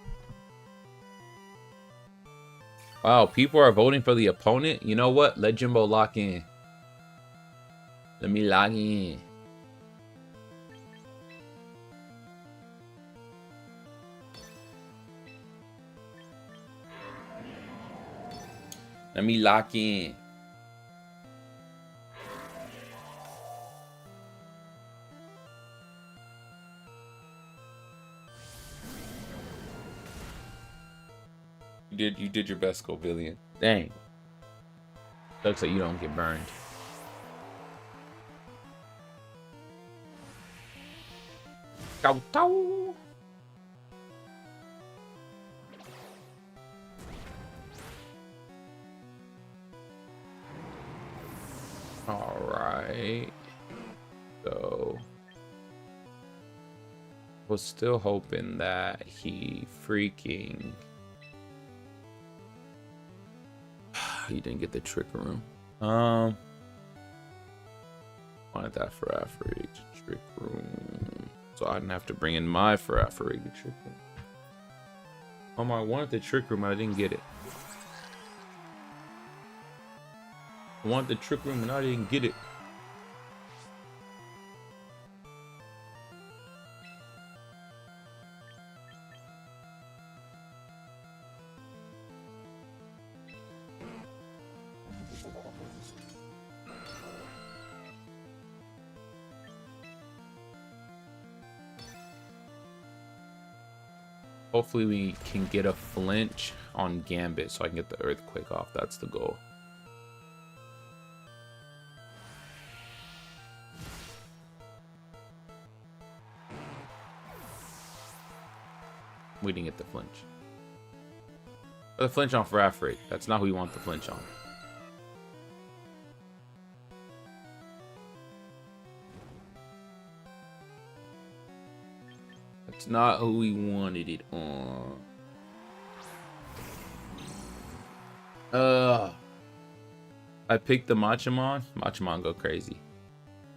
Speaker 1: Wow, people are voting for the opponent. You know what? Let Jimbo lock in. Let me log in. Let me lock in. You did your best, Covillion. Dang. Looks like you don't get burned. Kowtow. All right. So was still hoping that he freaking he didn't get the Trick Room. Wanted that Farafrig Trick Room, so I didn't have to bring in my Farafrig Trick Room. I wanted the Trick Room, I didn't get it. I wanted the Trick Room and I didn't get it. Hopefully we can get a flinch on Gambit so I can get the Earthquake off. That's the goal. We didn't get the flinch. But the flinch on Farafrig. That's not who we want the flinch on. It's not who we wanted it on. I picked the Machamon. Machamon go crazy.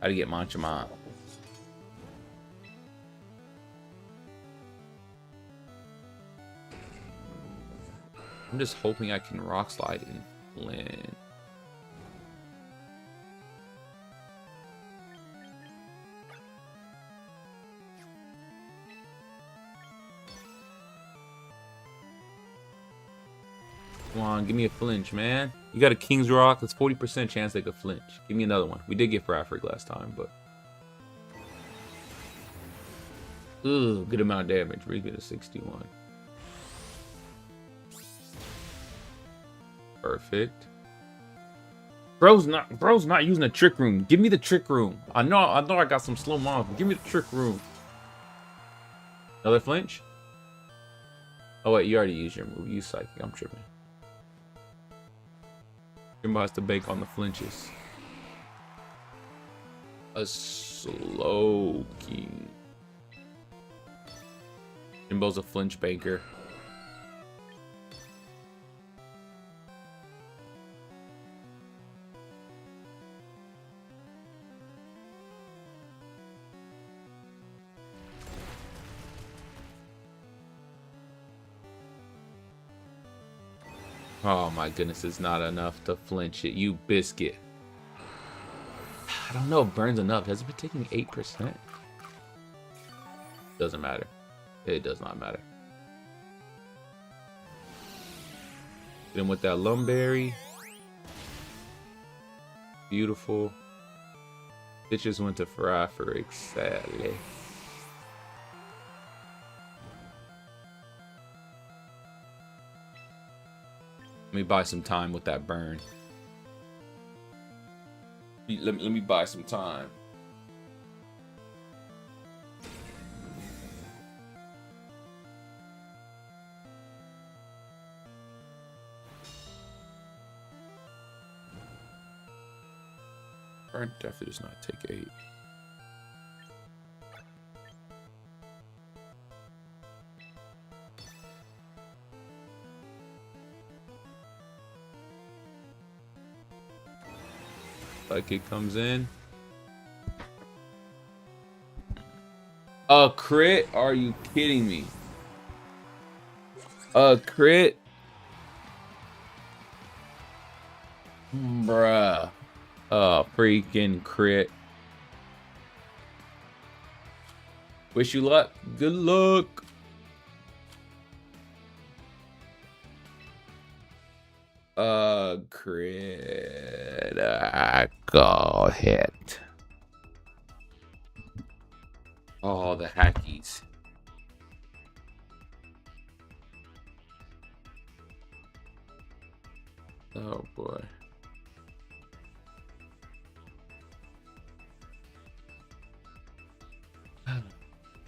Speaker 1: How to get Machamon? I'm just hoping I can Rock Slide in Flint. Come on, give me a flinch, man. You got a King's Rock. That's 40% chance they could flinch. Give me another one. We did get Farafrig last time, but... Ooh, good amount of damage. We get a 61. Perfect. Bro's not using a Trick Room. Give me the Trick Room. I know I got some slow mons, but give me the Trick Room. Another flinch? Oh wait, you already used your move. You Psychic. I'm tripping. Timbo has to bake on the flinches. A slow king. Timbo's a flinch banker. Oh my goodness, it's not enough to flinch it. You biscuit. I don't know if burns enough. Has it been taking 8%? Doesn't matter. It does not matter. Then with that Lumberry. Beautiful. It just went to Farafrig, sadly. Let me buy some time with that burn. Let me buy some time. Burn definitely does not take 8. Psychic comes in. A crit? Are you kidding me? A crit? Bruh. A freaking crit. Wish you luck. Good luck. Crit. Go hit. Oh, the hackies. Oh boy.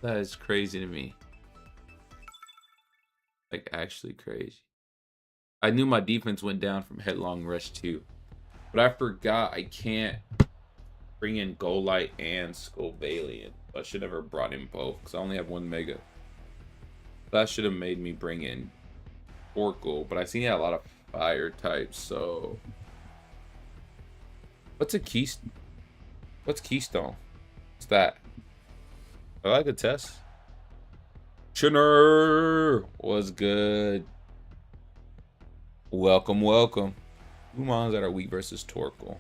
Speaker 1: That is crazy to me. Like, actually crazy. I knew my defense went down from Headlong Rush 2. But I forgot I can't bring in Golite and Scorbalian. I should have never brought in both, because I only have 1 Mega. That should have made me bring in Torkoal, but I seen he had a lot of fire types, so... What's a Keystone? What's Keystone? What's that? I like a test. Chinner was good. Welcome, welcome. Two mons that are weak versus Torkoal.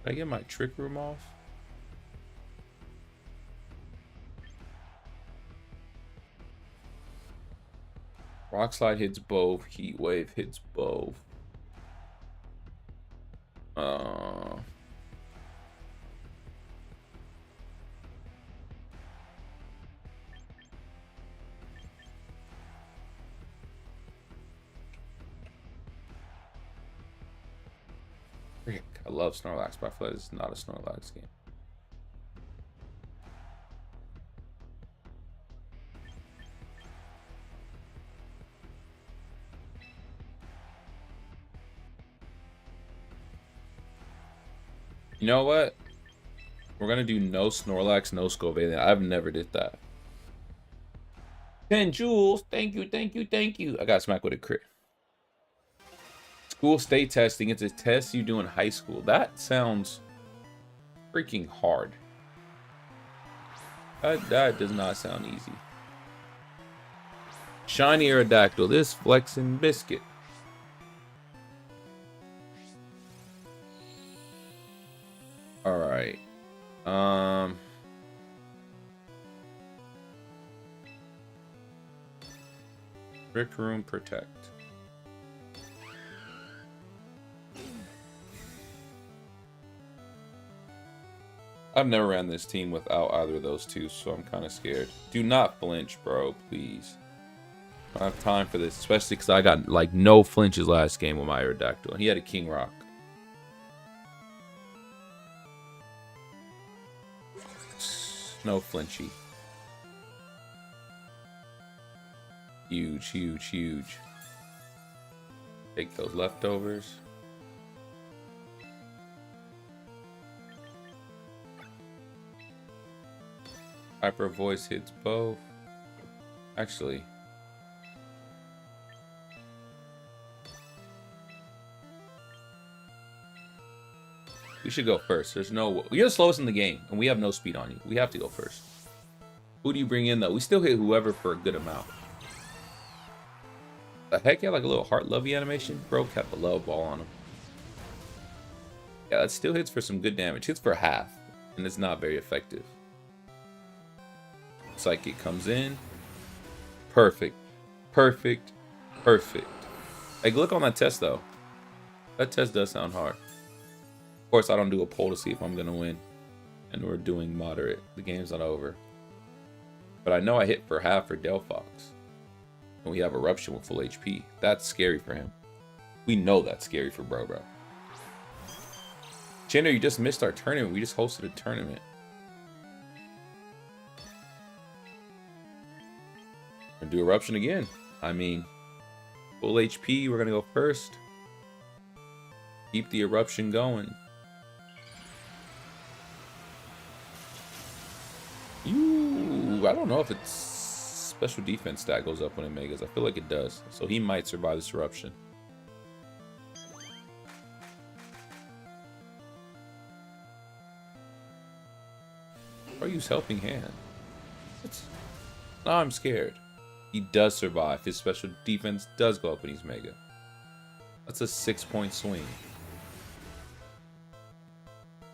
Speaker 1: Did I get my Trick Room off? Rock Slide hits both. Heat Wave hits both. Frick, I love Snorlax, but I feel like it's not a Snorlax game. You know what? We're gonna do no Snorlax, no Scovillain. I've never did that. 10 jewels. Thank you, thank you, thank you. I got smacked with a crit. School state testing. It's a test you do in high school. That sounds freaking hard. That does not sound easy. Shiny Aerodactyl. This flexing biscuit. All right. Rick Room Protect. I've never ran this team without either of those two, so I'm kind of scared. Do not flinch, bro, please. I don't have time for this, especially because I got like no flinches last game with my Aerodactyl, and he had a King Rock. No flinchy. Huge, huge, huge. Take those leftovers. Hyper Voice hits both. Actually. We should go first. There's no... You're the slowest in the game, and we have no speed on you. We have to go first. Who do you bring in, though? We still hit whoever for a good amount. The heck, yeah, like a little heart lovey animation. Bro kept a love ball on him. Yeah, that still hits for some good damage. Hits for half, and it's not very effective. Psychic comes in. Perfect. Perfect. Perfect. Like, look on that test, though. That test does sound hard. Of course, I don't do a poll to see if I'm going to win. And we're doing moderate. The game's not over. But I know I hit for half for Delphox. And we have Eruption with full HP. That's scary for him. We know that's scary for Bro. Jinder, you just missed our tournament. We just hosted a tournament. We're gonna do Eruption again. I mean, full HP. We're gonna go first. Keep the Eruption going. I don't know if it's special defense stat goes up when it megas. I feel like it does. So he might survive this Eruption. Or use Helping Hand. Now I'm scared. He does survive. His special defense does go up when he's mega. That's a 6-point swing.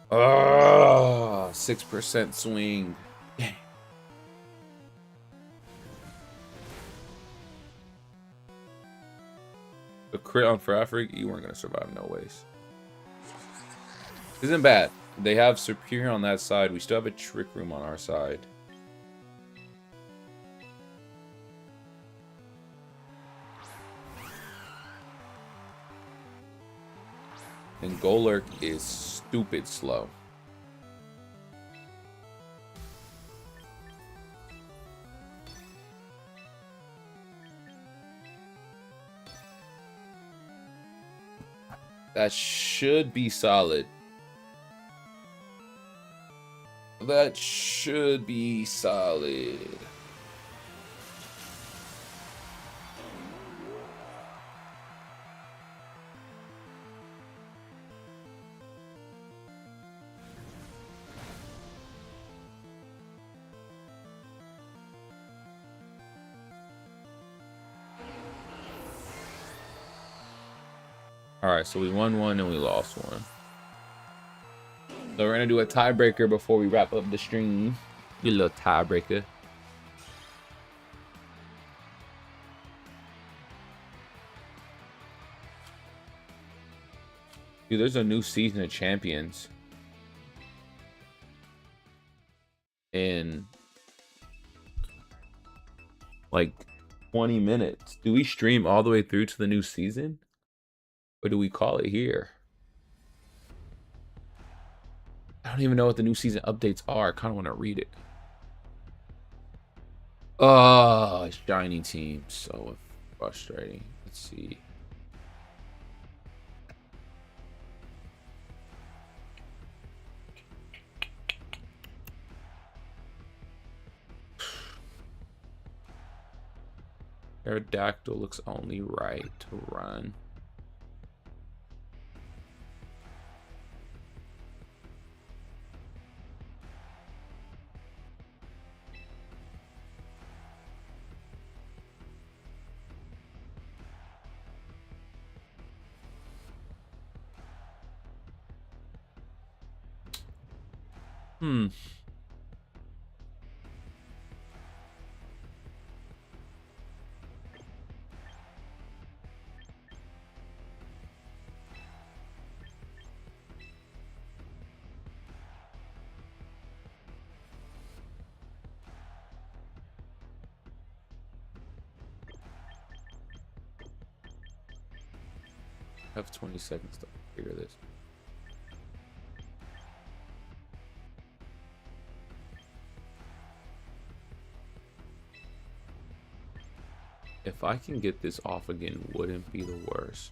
Speaker 1: 6% swing. Dang. A crit on Farafrig, you weren't going to survive no ways. Isn't bad. They have Superior on that side. We still have a Trick Room on our side. And Golurk is stupid slow. That should be solid. That should be solid. Alright, so we won one and we lost one. So we're going to do a tiebreaker before we wrap up the stream. You little tiebreaker. Dude, there's a new season of Champions. In like 20 minutes. Do we stream all the way through to the new season? Or do we call it here? I don't even know what the new season updates are. I kind of want to read it. Oh, shiny team. So frustrating. Let's see. Aerodactyl looks only right to run. Hmm. I have 20 seconds to figure this. If I can get this off again, wouldn't be the worst.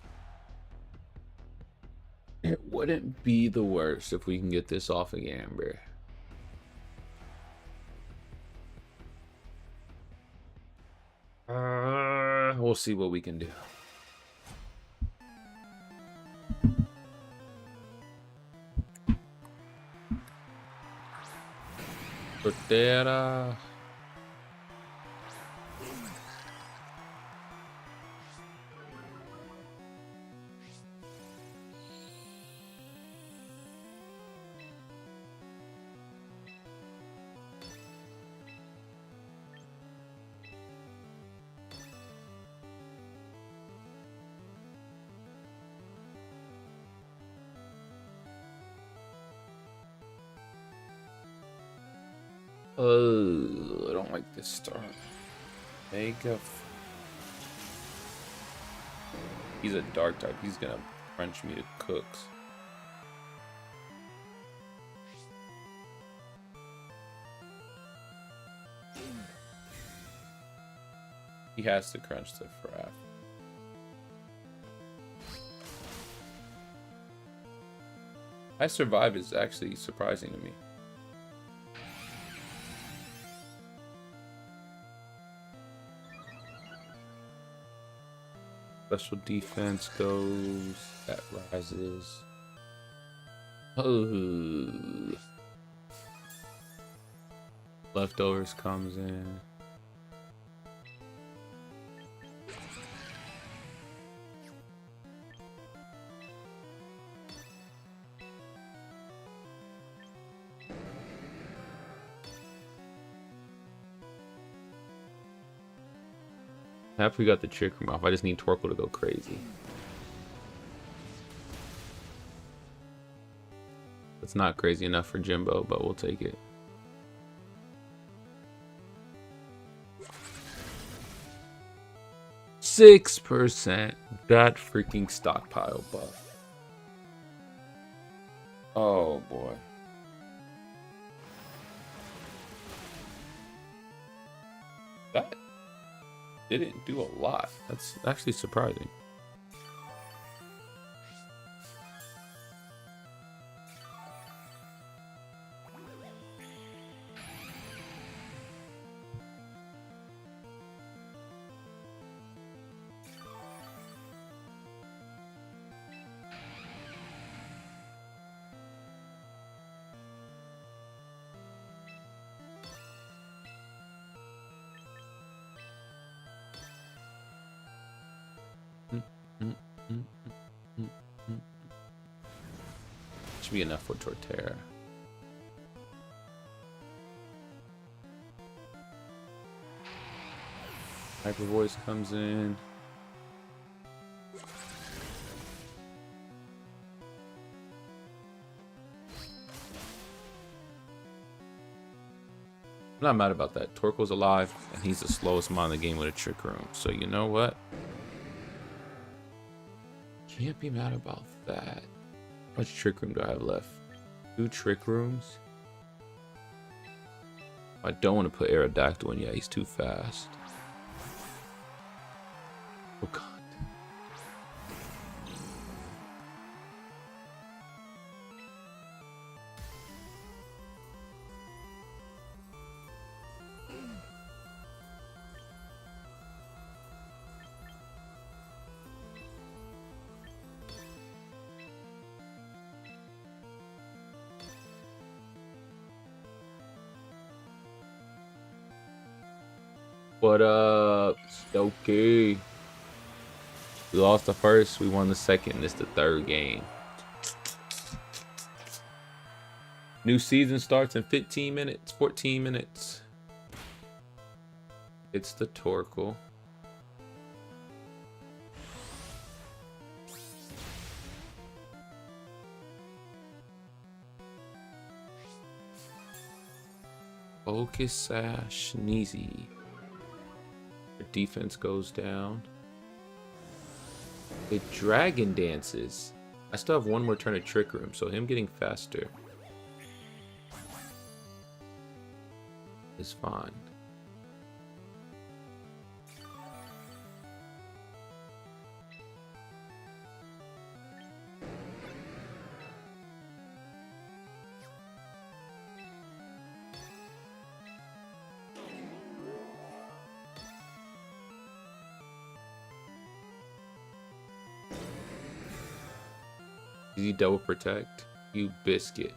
Speaker 1: It wouldn't be the worst if we can get this off again, bro. We'll see what we can do. Tortera. I don't like this start. Mega. He's a dark type. He's gonna crunch me to cooks. He has to crunch the Fraff. I survive is actually surprising to me. Special defense goes. That rises. Oh. Leftovers comes in. After we got the trick room off, I just need Torkoal to go crazy. It's not crazy enough for Jimbo, but we'll take it. %. That freaking stockpile buff. Oh boy. That didn't do a lot. That's actually surprising. Should be enough for Torterra. Hyper Voice comes in. I'm not mad about that. Torkoal's alive, and he's the slowest mon in the game with a Trick Room. So you know what? Can't be mad about that. How much Trick Room do I have left? 2 Trick Rooms? I don't want to put Aerodactyl in yet. He's too fast. Oh god. What up, Stokey? We lost the first, we won the second. This the third game. New season starts in 15 minutes, 14 minutes. It's the Torkoal. Focus Sash Sneezy. Their defense goes down. It Dragon Dances. I still have one more turn of Trick Room, so him getting faster is fine. Easy double protect, you biscuit.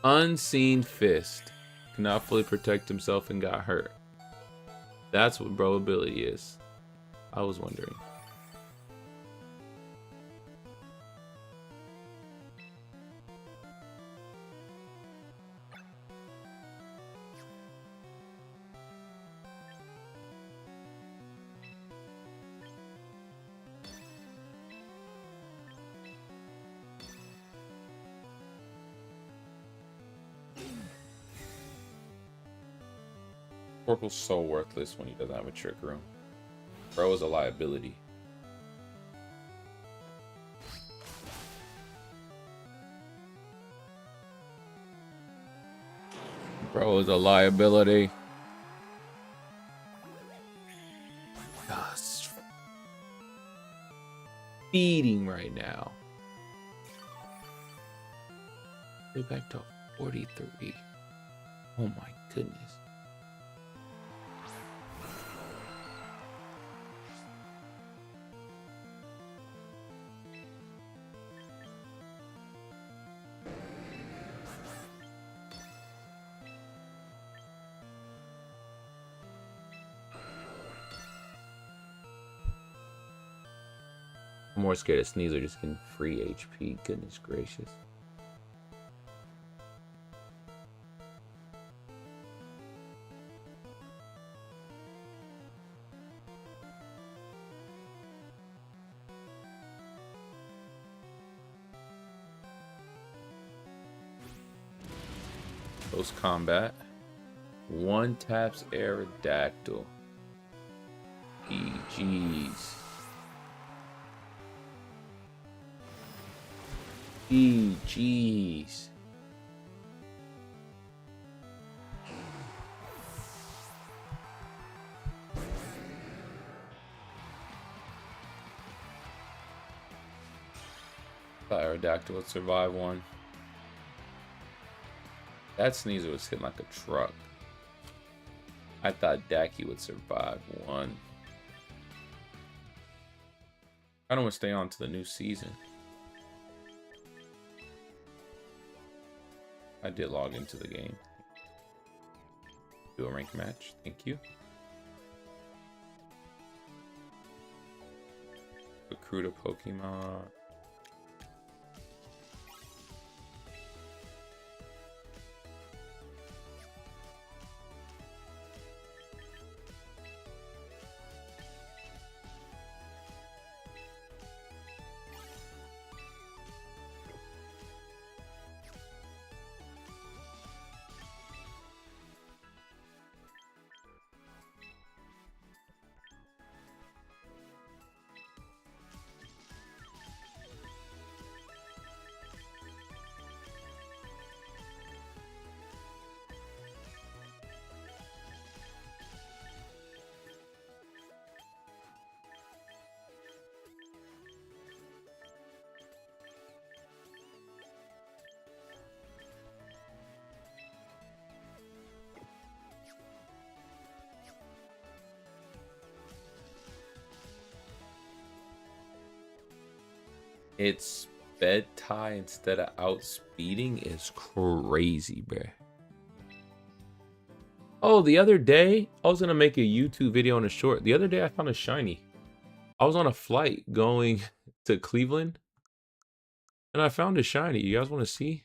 Speaker 1: Unseen Fist. Cannot fully protect himself and got hurt. That's what bro ability is. I was wondering. Torkoal's so worthless when he doesn't have a Trick Room. Bro is a liability. Bro is a liability. Gosh. Feeding right now. Way back to 43. Oh my goodness. I'm more scared of Sneasler just getting free HP. Goodness gracious. Close combat. One taps Aerodactyl. GG's. GG's. Thought Aerodactyl would survive one. That Sneasler was hitting like a truck. I thought Dacky would survive one. I don't want to stay on to the new season. I did log into the game. Do a rank match. Thank you. Recruit a Pokemon. It's bed tie instead of outspeeding is crazy, bruh. Oh, the other day, I was gonna make a YouTube video on a short. The other day, I found a shiny. I was on a flight going to Cleveland, and I found a shiny. You guys want to see?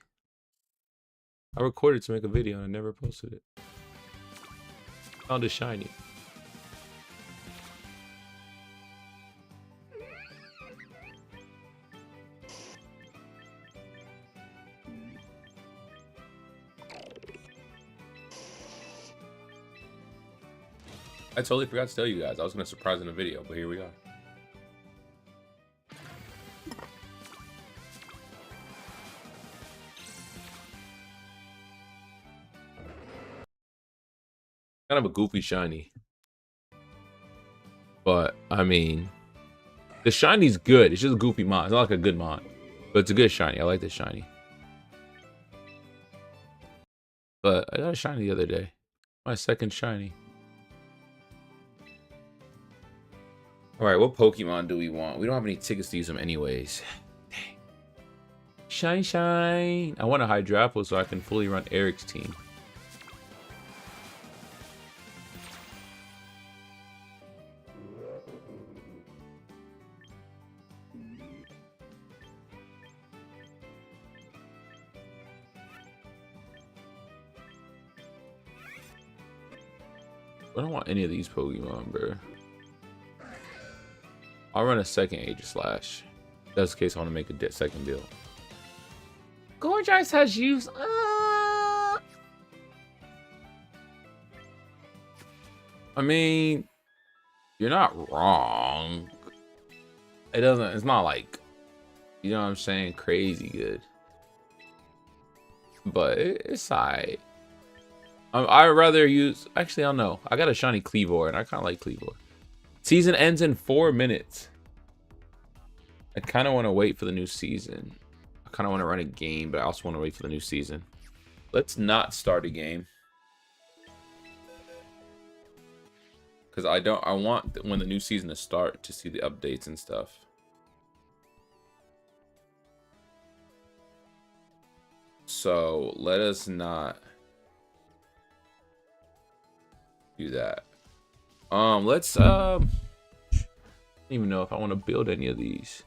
Speaker 1: I recorded to make a video, and I never posted it. Found a shiny. I totally forgot to tell you guys. I was gonna surprise in a video, but here we are. Kind of a goofy shiny. But, I mean, the shiny's good. It's just a goofy mod. It's not like a good mod. But it's a good shiny. I like this shiny. But I got a shiny the other day. My second shiny. Alright, what Pokemon do we want? We don't have any tickets to use them anyways. Dang. Shine. I want a Hydrapple so I can fully run Eric's team. I don't want any of these Pokemon, bro. I'll run a second Aegislash. That's the case I want to make a second build. Gorgeous has use. I mean, you're not wrong. It's not like, you know what I'm saying, crazy good. But it's alright. I'd rather use, actually, I don't know. I got a shiny Cleavor, and I kind of like Cleavor. Season ends in 4 minutes. I kind of want to wait for the new season. I kind of want to run a game, but I also want to wait for the new season. Let's not start a game. Because I want when the new season to start to see the updates and stuff. So let us not do that. Let's I don't even know if I want to build any of these.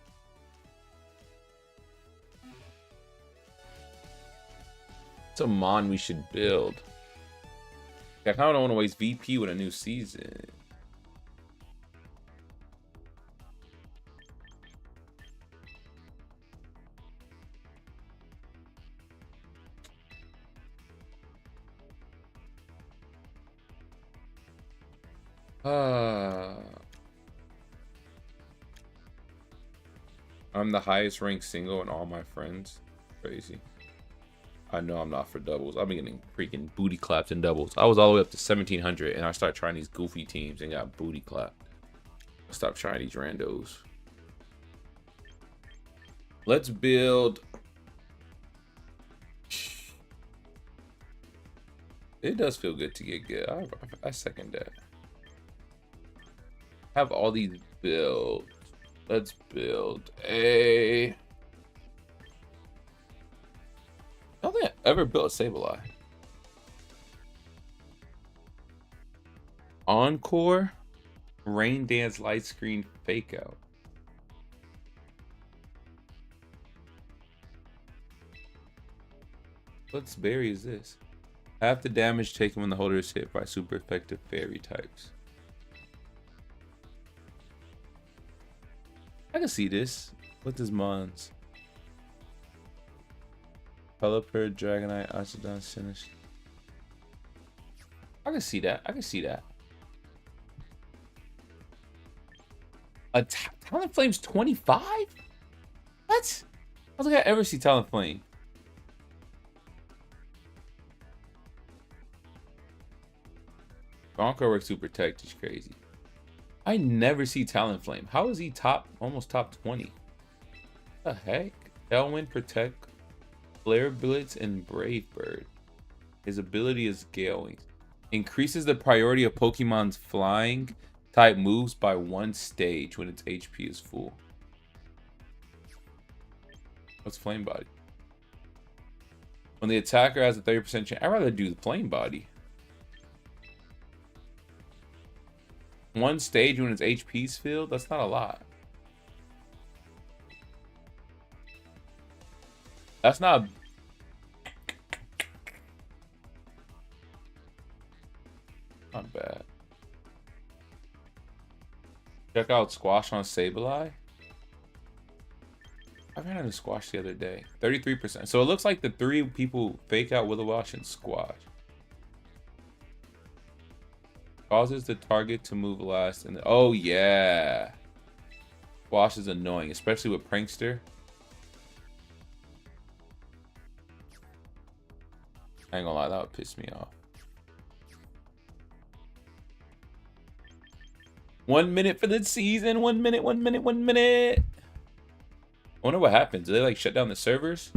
Speaker 1: It's a mon we should build. I kind of don't want to waste VP with a new season. I'm the highest ranked single in all my friends. Crazy. I know I'm not for doubles. I've been getting freaking booty clapped in doubles. I was all the way up to 1700 and I started trying these goofy teams and got booty clapped. I stopped trying these randos. Let's build. It does feel good to get good. I second that. Have all these builds. Let's build a. I don't think I ever built a Sableye. Encore, Rain Dance, Light Screen, Fake Out. What berry is this? Half the damage taken when the holder is hit by super effective fairy types. I can see this. What does Mons? Pelipper, Dragonite, Oxydon, Sinister. I can see that. I can see that. Talonflame's 25? What? I don't think I ever see Talonflame. Gonko works Super Protect is crazy. I never see Talonflame. How is he almost top 20? What the heck? Tailwind, Protect, Flare Blitz, and Brave Bird. His ability is Gale Wings. Increases the priority of Pokemon's flying type moves by 1 stage when its HP is full. What's flame body? When the attacker has a 30% chance, I'd rather do the flame body. One stage when its HP's filled? That's not a lot. That's not... Not bad. Check out Squash on Sableye. I ran out of Squash the other day. 33%. So it looks like the 3 people fake out Willowash and Squash. Causes the target to move last. And oh, yeah. Squash is annoying, especially with Prankster. I ain't gonna lie, that would piss me off. 1 minute for the season. 1 minute, 1 minute, 1 minute. I wonder what happens. Do they like shut down the servers?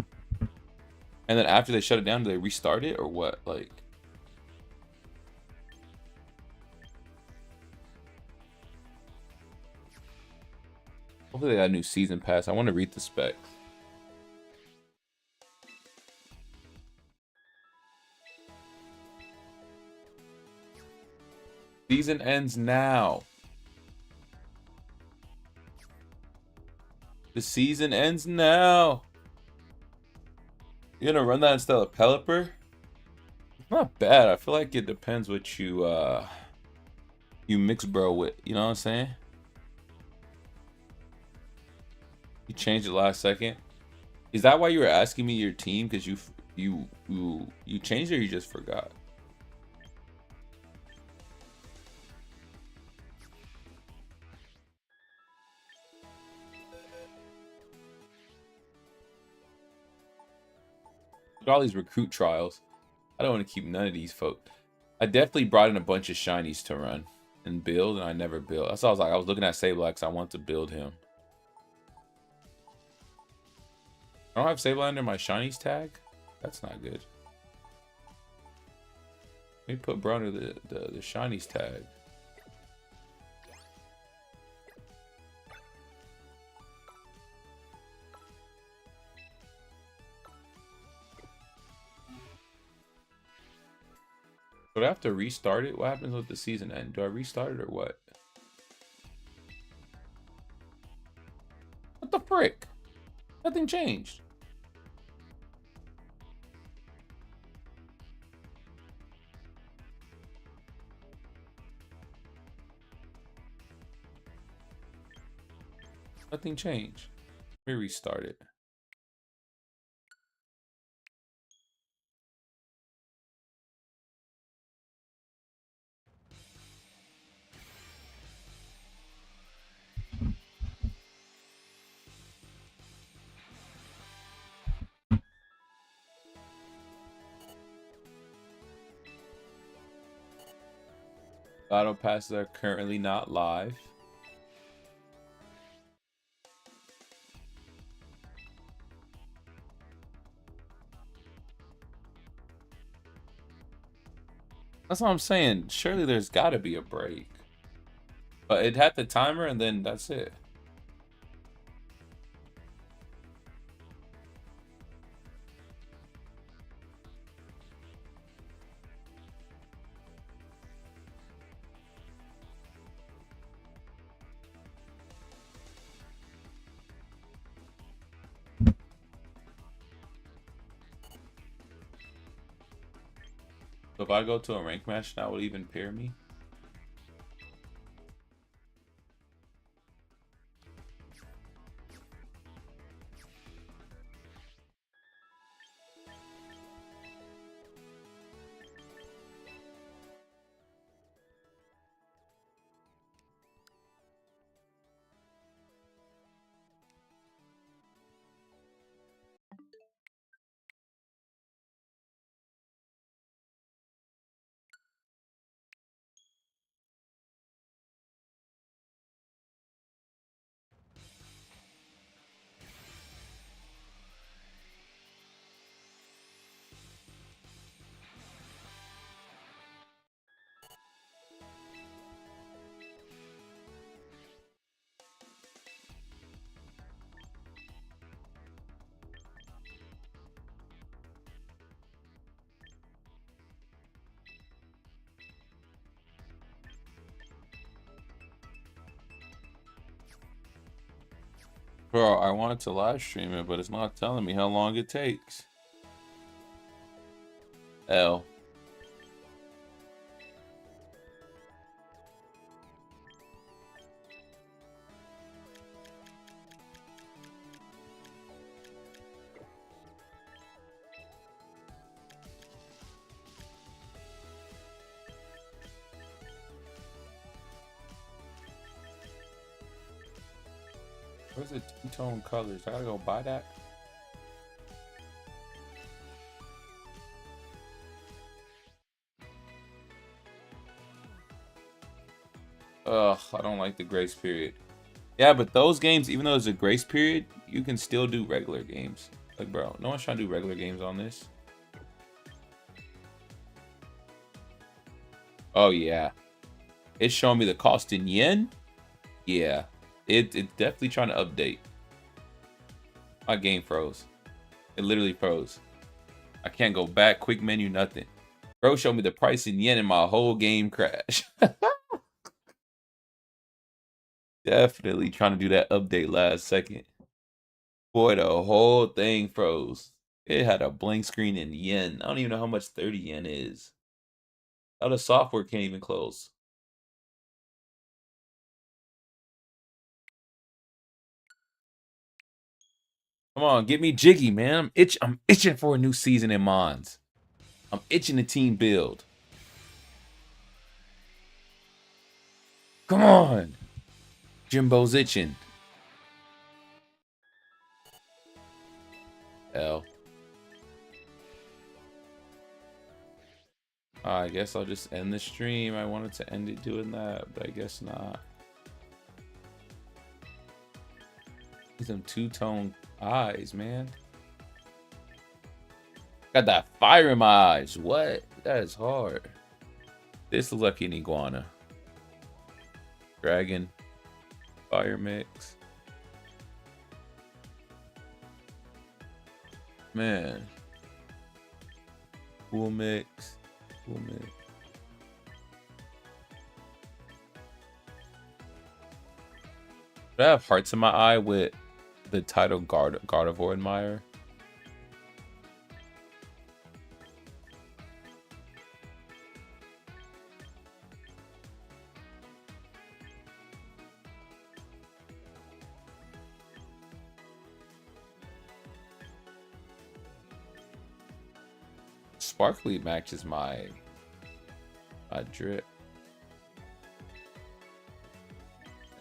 Speaker 1: And then after they shut it down, do they restart it or what? Like, hopefully they got a new season pass. I want to read the specs. Season ends now. The season ends now. You're gonna run that instead of Pelipper? It's not bad. I feel like it depends what you mix bro with. You know what I'm saying? You changed it last second. Is that why you were asking me your team? Because you changed it or you just forgot? All these recruit trials. I don't want to keep none of these folk. I definitely brought in a bunch of shinies to run and build, and I never built. That's why I was like, I was looking at Sableye because I want to build him. I don't have Sableye under my shinies tag. That's not good. Let me put bro under the shinies tag. Do I have to restart it? What happens with the season end? Do I restart it or what? What the frick? Nothing changed. Nothing changed. Let me restart it. Battle passes are currently not live. That's what I'm saying. Surely there's got to be a break. But it had the timer and then that's it. So if I go to a rank match, that would even pair me. Bro, I wanted to live stream it, but it's not telling me how long it takes. L. Where's the two-tone colors? I gotta go buy that. Ugh, I don't like the grace period. Yeah, but those games, even though there's a grace period, you can still do regular games. Like, bro, no one's trying to do regular games on this. Oh, yeah. It's showing me the cost in yen. Yeah. It's definitely trying to update. My game froze. It literally froze. I can't go back, quick menu, nothing. Bro showed me the price in yen and my whole game crashed. Definitely trying to do that update last second. Boy, the whole thing froze. It had a blank screen in yen. I don't even know how much 30 yen is. How the software can't even close. Come on, get me jiggy, man. I'm itching for a new season in Mons. I'm itching a team build. Come on. Jimbo's itching. L. I guess I'll just end the stream. I wanted to end it doing that, but I guess not. Some two-tone eyes, man. Got that fire in my eyes. What? That is hard. This looks like an iguana. Dragon. Fire mix. Man. Cool mix. Cool mix. Do I have hearts in my eye with the title Gardevoir Admire? Sparkly matches my drip.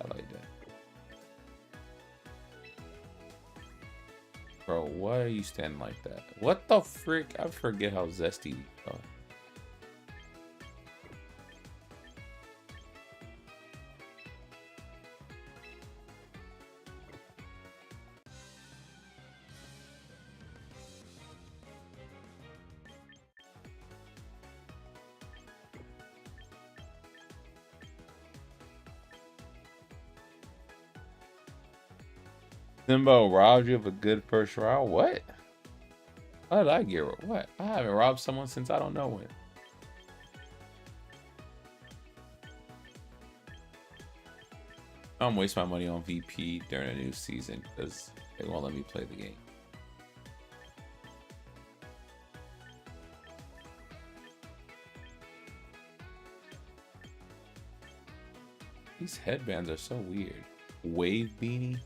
Speaker 1: I like that. Bro, why are you standing like that? What the frick? I forget how zesty we are. Timbo robbed you of a good first round? What? How did I get what? I haven't robbed someone since I don't know when. I don't waste my money on VP during a new season because they won't let me play the game. These headbands are so weird. Wave beanie?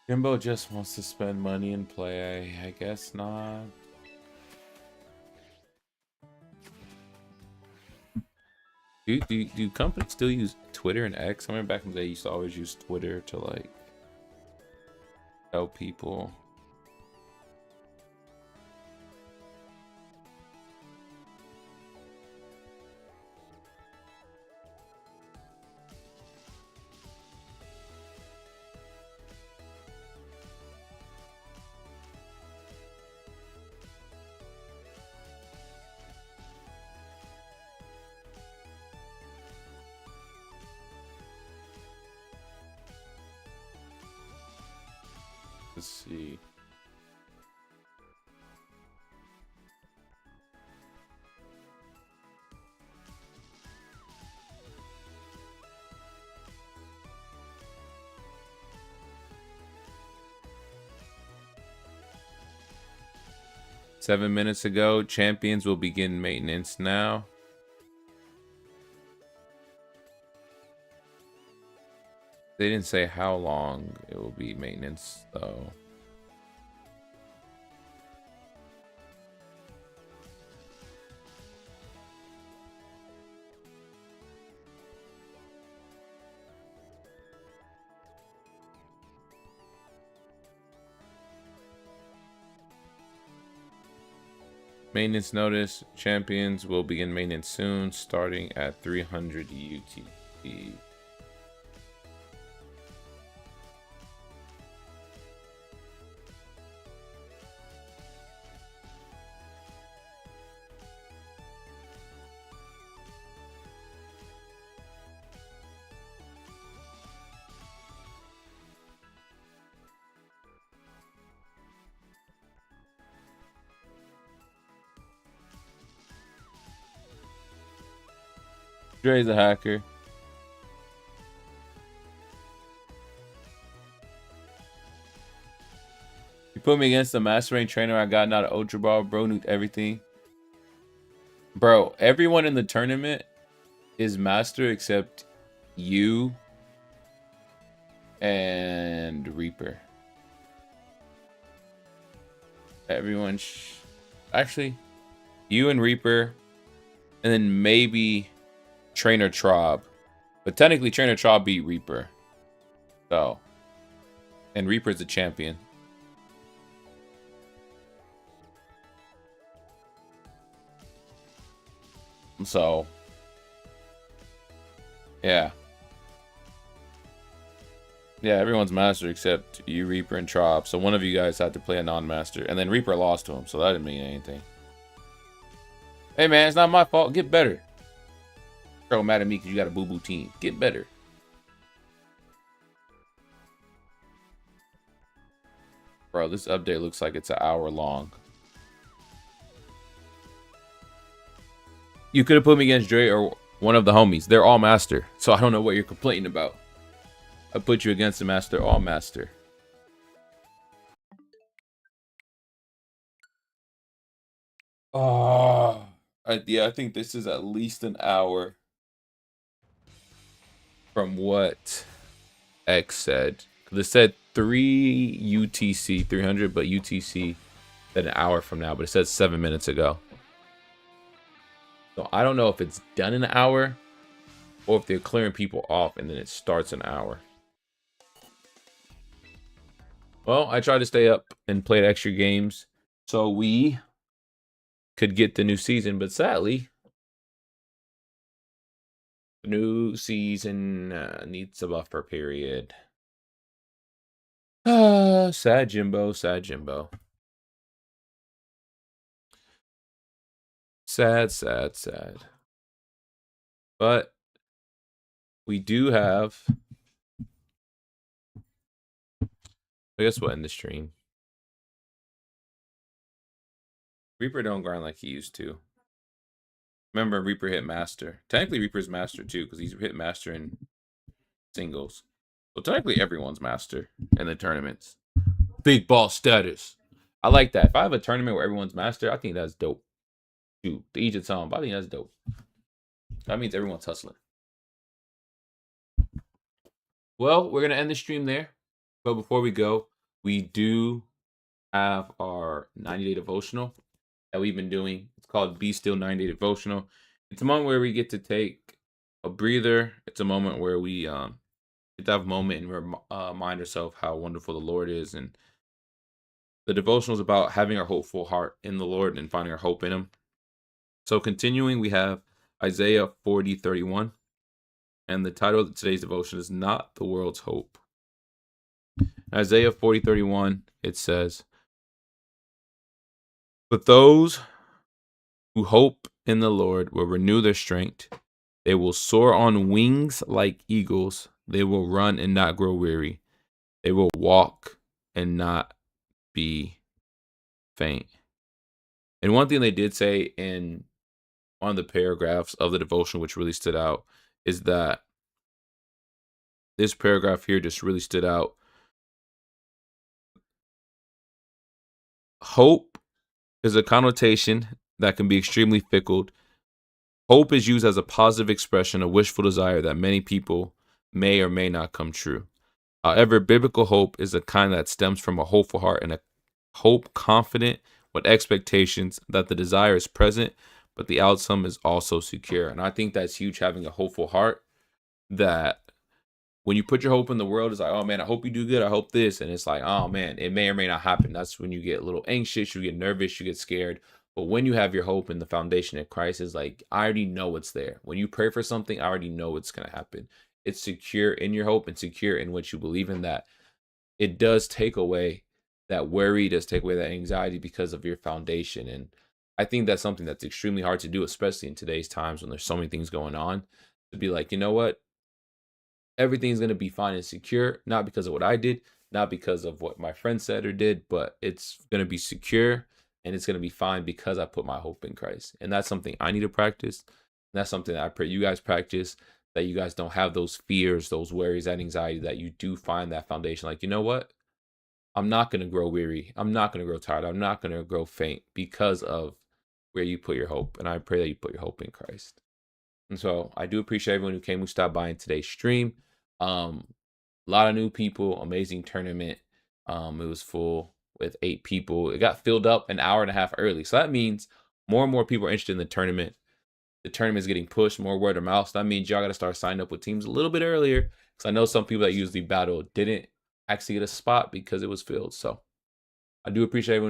Speaker 1: Jimbo just wants to spend money and play. I guess not. Do companies still use Twitter and X? I remember back in the day, you used to always use Twitter to like tell people. Let's see. $7 minutes ago, champions will begin maintenance now. They didn't say how long it will be maintenance, though. Maintenance notice. Champions will begin maintenance soon, starting at 300 UTC. Dre's a hacker. You put me against the master rank trainer I got out of Ultra Ball, bro. Nuked everything. Bro, everyone in the tournament is master except you and Reaper. Everyone, actually, you and Reaper, and then maybe Trainer Trob. But technically, Trainer Trob beat Reaper. So, and Reaper's the champion. So, yeah. Yeah, everyone's master except you, Reaper, and Trob. So one of you guys had to play a non-master. And then Reaper lost to him, so that didn't mean anything. Hey, man, it's not my fault. Get better. Girl mad at me because you got a boo-boo team. Get better. Bro, this update looks like it's an hour long. You could have put me against Dre or one of the homies. They're all master. So I don't know what you're complaining about. I put you against the master, all master. Oh, yeah, I think this is at least an hour from what X said. They said 3 UTC, 300, but UTC said an hour from now, but it says 7 minutes ago. So I don't know if it's done in an hour or if they're clearing people off and then it starts an hour. Well, I tried to stay up and played extra games so we could get the new season, but sadly, the new season needs a buffer period. Sad Jimbo, sad Jimbo. Sad, sad, sad. But we do have, I guess we'll end the stream. Reaper don't grind like he used to. Remember, Reaper hit master. Technically, Reaper's master too, because he's hit master in singles. So technically, everyone's master in the tournaments. Big ball status. I like that. If I have a tournament where everyone's master, I think that's dope. Dude, to each its own, but I think that's dope. That means everyone's hustling. Well, we're going to end the stream there. But before we go, we do have our 90-day devotional that we've been doing. It's called Be Still 90-day devotional. It's a moment where we get to take a breather. It's a moment where we get to have a moment and remind ourselves how wonderful the Lord is. And the devotional is about having our hopeful heart in the Lord and finding our hope in Him. So continuing, we have Isaiah 40:31. And the title of today's devotion is Not the World's Hope. Isaiah 40:31, it says, "But those who hope in the Lord will renew their strength. They will soar on wings like eagles. They will run and not grow weary. They will walk and not be faint. And one thing they did say in one of the paragraphs of the devotion, which really stood out, is that this paragraph here just really stood out. Hope is a connotation that can be extremely fickle. Hope is used as a positive expression of wishful desire that many people may or may not come true. However, biblical hope is a kind that stems from a hopeful heart and a hope confident with expectations that the desire is present, but the outcome is also secure. And I think that's huge, having a hopeful heart, that when you put your hope in the world, it's like, oh man, I hope you do good. I hope this. And it's like, oh man, it may or may not happen. That's when you get a little anxious, you get nervous, you get scared. But when you have your hope in the foundation of Christ, is like, I already know it's there. When you pray for something, I already know it's going to happen. It's secure in your hope and secure in what you believe in, that it does take away that worry, does take away that anxiety because of your foundation. And I think that's something that's extremely hard to do, especially in today's times when there's so many things going on, to be like, you know what? Everything's going to be fine and secure, not because of what I did, not because of what my friend said or did, but it's going to be secure and it's going to be fine because I put my hope in Christ. And that's something I need to practice. And that's something that I pray you guys practice, that you guys don't have those fears, those worries, that anxiety, that you do find that foundation. Like, you know what? I'm not going to grow weary. I'm not going to grow tired. I'm not going to grow faint because of where you put your hope. And I pray that you put your hope in Christ. And so I do appreciate everyone who came, who stopped by in today's stream. A lot of new people, amazing tournament. It was full with 8 people. It got filled up an hour and a half early. So that means more and more people are interested in the tournament. The tournament is getting pushed, more word of mouth. So that means y'all got to start signing up with teams a little bit earlier, because I know some people that usually battle didn't actually get a spot because it was filled. So I do appreciate everyone